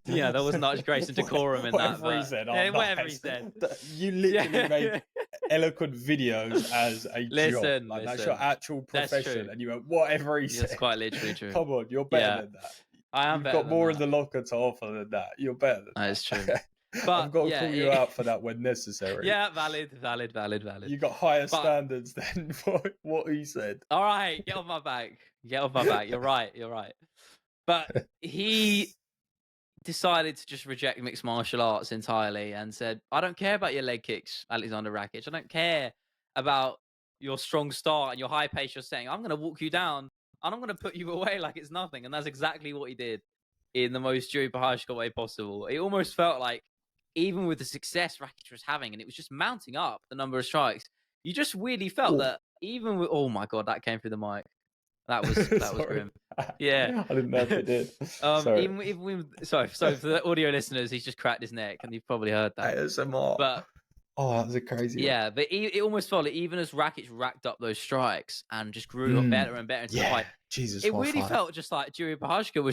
Yeah, there was not grace and decorum in that. Whatever he But, said. yeah, Oh, whatever nice. he said. You literally Yeah. made eloquent videos as a job. Like, that's your actual That's profession. true. And you went, whatever he said. That's quite literally true. Come on, you're better Yeah. than that. I am You've better got than more that. in the locker to offer than that. You're better than That is true. I've But got to yeah, call you out for that when necessary. Yeah, valid. You got higher But- standards than what he said. All right, get off my back. You're right. But he decided to just reject mixed martial arts entirely and said, I don't care about your leg kicks, Alexander Rakic. I don't care about your strong start and your high pace you're saying. I'm going to walk you down and I'm going to put you away like it's nothing. And that's exactly what he did in the most Jiri Prochazka way possible. It almost felt like, even with the success Rakic was having, and it was just mounting up the number of strikes, you just weirdly felt that even with, oh my God, that came through the mic. That was grim. Yeah. I didn't know if it did. Sorry. Sorry, for the audio listeners, he's just cracked his neck, and you've probably heard that. ASMR. But that was a crazy one. Yeah, but it almost felt like even as Rakic racked up those strikes and just grew better and better into the fight, Jesus, it really felt just like Jiri Prochazka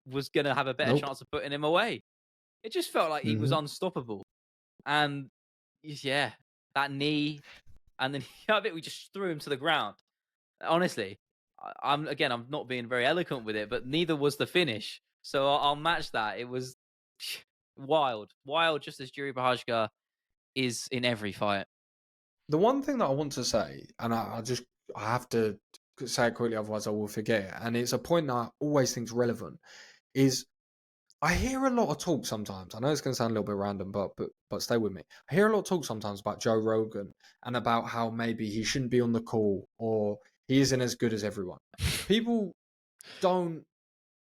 was going to have a better chance of putting him away. It just felt like he was unstoppable. And yeah, that knee, and then we just threw him to the ground. Honestly, I'm not being very eloquent with it, but neither was the finish. So I'll match that. It was wild, just as Jiri Prochazka is in every fight. The one thing that I want to say, and I have to say it quickly, otherwise I will forget it, and it's a point that I always think is relevant, is I hear a lot of talk sometimes. I know it's going to sound a little bit random, but stay with me. I hear a lot of talk sometimes about Joe Rogan and about how maybe he shouldn't be on the call or he isn't as good as everyone. People don't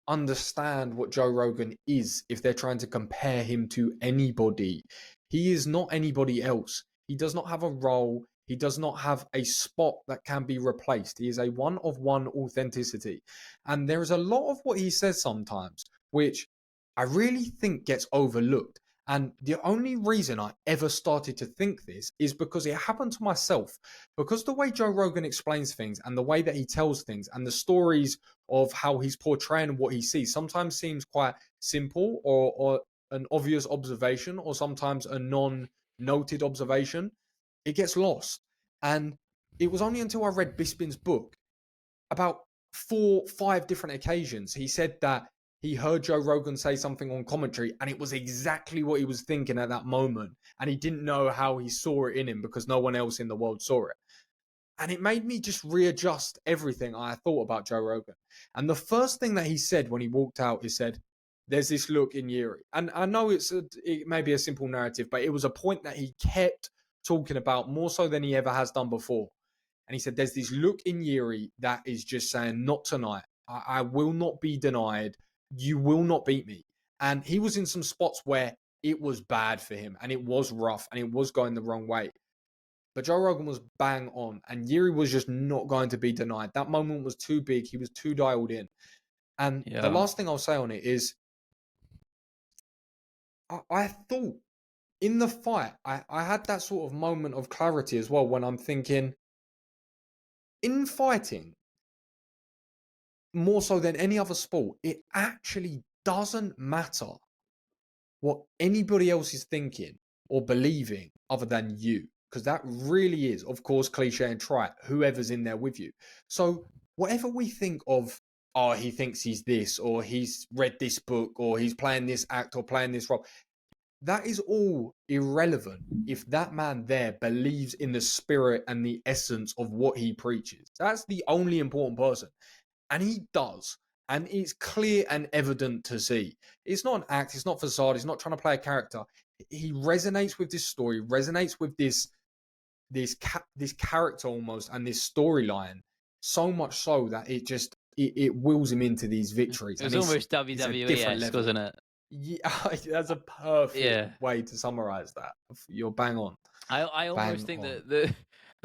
understand what Joe Rogan is if they're trying to compare him to anybody. He is not anybody else. He does not have a role. He does not have a spot that can be replaced. He is a one-of-one authenticity. And there is a lot of what he says sometimes, which I really think gets overlooked. And the only reason I ever started to think this is because it happened to myself. Because the way Joe Rogan explains things and the way that he tells things and the stories of how he's portraying what he sees sometimes seems quite simple or an obvious observation or sometimes a non-noted observation. It gets lost. And it was only until I read Bisping's book, about 4-5 different occasions, he said that he heard Joe Rogan say something on commentary and it was exactly what he was thinking at that moment. And he didn't know how he saw it in him because no one else in the world saw it. And it made me just readjust everything I thought about Joe Rogan. And the first thing that he said when he walked out, he said, there's this look in Yuri. And I know it may be a simple narrative, but it was a point that he kept talking about more so than he ever has done before. And he said, there's this look in Yuri that is just saying, not tonight. I will not be denied. You will not beat me. And he was in some spots where it was bad for him and it was rough and it was going the wrong way. But Joe Rogan was bang on, and Yuri was just not going to be denied. That moment was too big. He was too dialed in. And the last thing I'll say on it is, I thought in the fight, I had that sort of moment of clarity as well when I'm thinking, in fighting, more so than any other sport, it actually doesn't matter what anybody else is thinking or believing other than you. Because that really is, of course, cliche and trite, whoever's in there with you. So whatever we think of, oh, he thinks he's this, or he's read this book, or he's playing this act or playing this role, that is all irrelevant if that man there believes in the spirit and the essence of what he preaches. That's the only important person. And he does. And it's clear and evident to see. It's not an act. It's not facade. He's not trying to play a character. He resonates with this story, resonates with this character almost, and this storyline, so much so that it wills him into these victories. It was almost WWE-esque, wasn't it? Yeah, that's a perfect way to summarize that. You're bang on. I almost think that the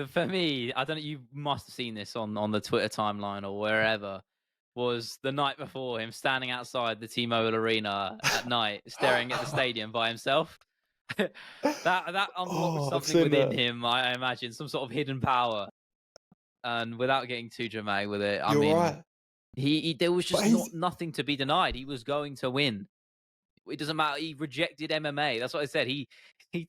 for me, I don't know, you must have seen this on the Twitter timeline or wherever, was the night before him standing outside the T-Mobile Arena at night, staring at the stadium by himself. that unlocked something within him, I imagine, some sort of hidden power. And without getting too dramatic with it, I mean, right. he there was just nothing to be denied. He was going to win. It doesn't matter. He rejected MMA. That's what I said. He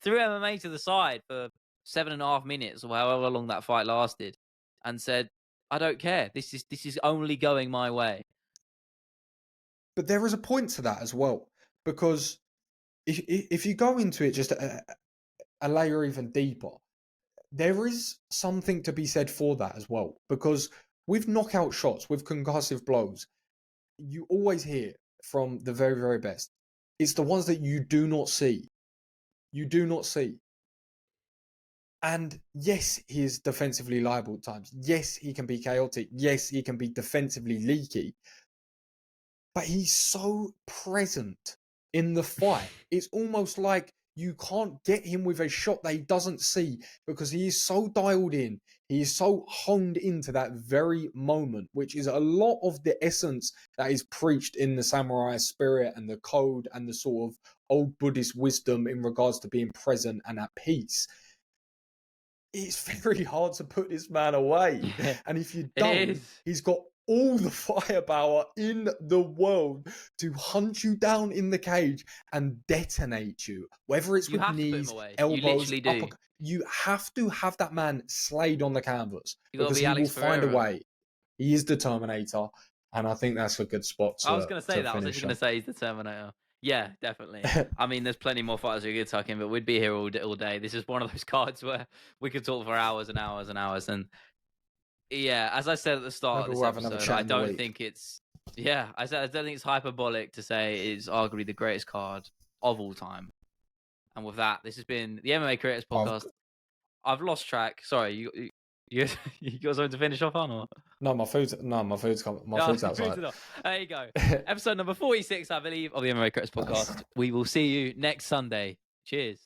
threw MMA to the side for 7.5 minutes or however long that fight lasted, and said, "I don't care. This is only going my way." But there is a point to that as well, because if you go into it just a layer even deeper, there is something to be said for that as well. Because with knockout shots, with concussive blows, you always hear from the very, very best, it's the ones that you do not see. You do not see. And yes, he is defensively liable at times. Yes, he can be chaotic. Yes, he can be defensively leaky. But he's so present in the fight. It's almost like you can't get him with a shot that he doesn't see, because he is so dialed in. He is so honed into that very moment, which is a lot of the essence that is preached in the samurai spirit and the code and the sort of old Buddhist wisdom in regards to being present and at peace. It's very hard to put this man away. And if you don't, he's got all the firepower in the world to hunt you down in the cage and detonate you, whether it's with knees, elbows, uppercut. You have to have that man slayed on the canvas, because he will find a way. He is the Terminator, and I think that's a good spot to, I was going to say that. I was actually going to say he's the Terminator. Yeah, definitely. I mean, there's plenty more fighters we could tuck in, but we'd be here all day. This is one of those cards where we could talk for hours and hours and hours. And yeah, as I said at the start of this episode, I don't think it's I don't think it's hyperbolic to say it's arguably the greatest card of all time. And with that, this has been the MMA Creators Podcast. I've lost track. Sorry, you got something to finish off on, or? No, my food's outside. There you go. Episode number 46, I believe, of the MMA Creators Podcast. We will see you next Sunday. Cheers.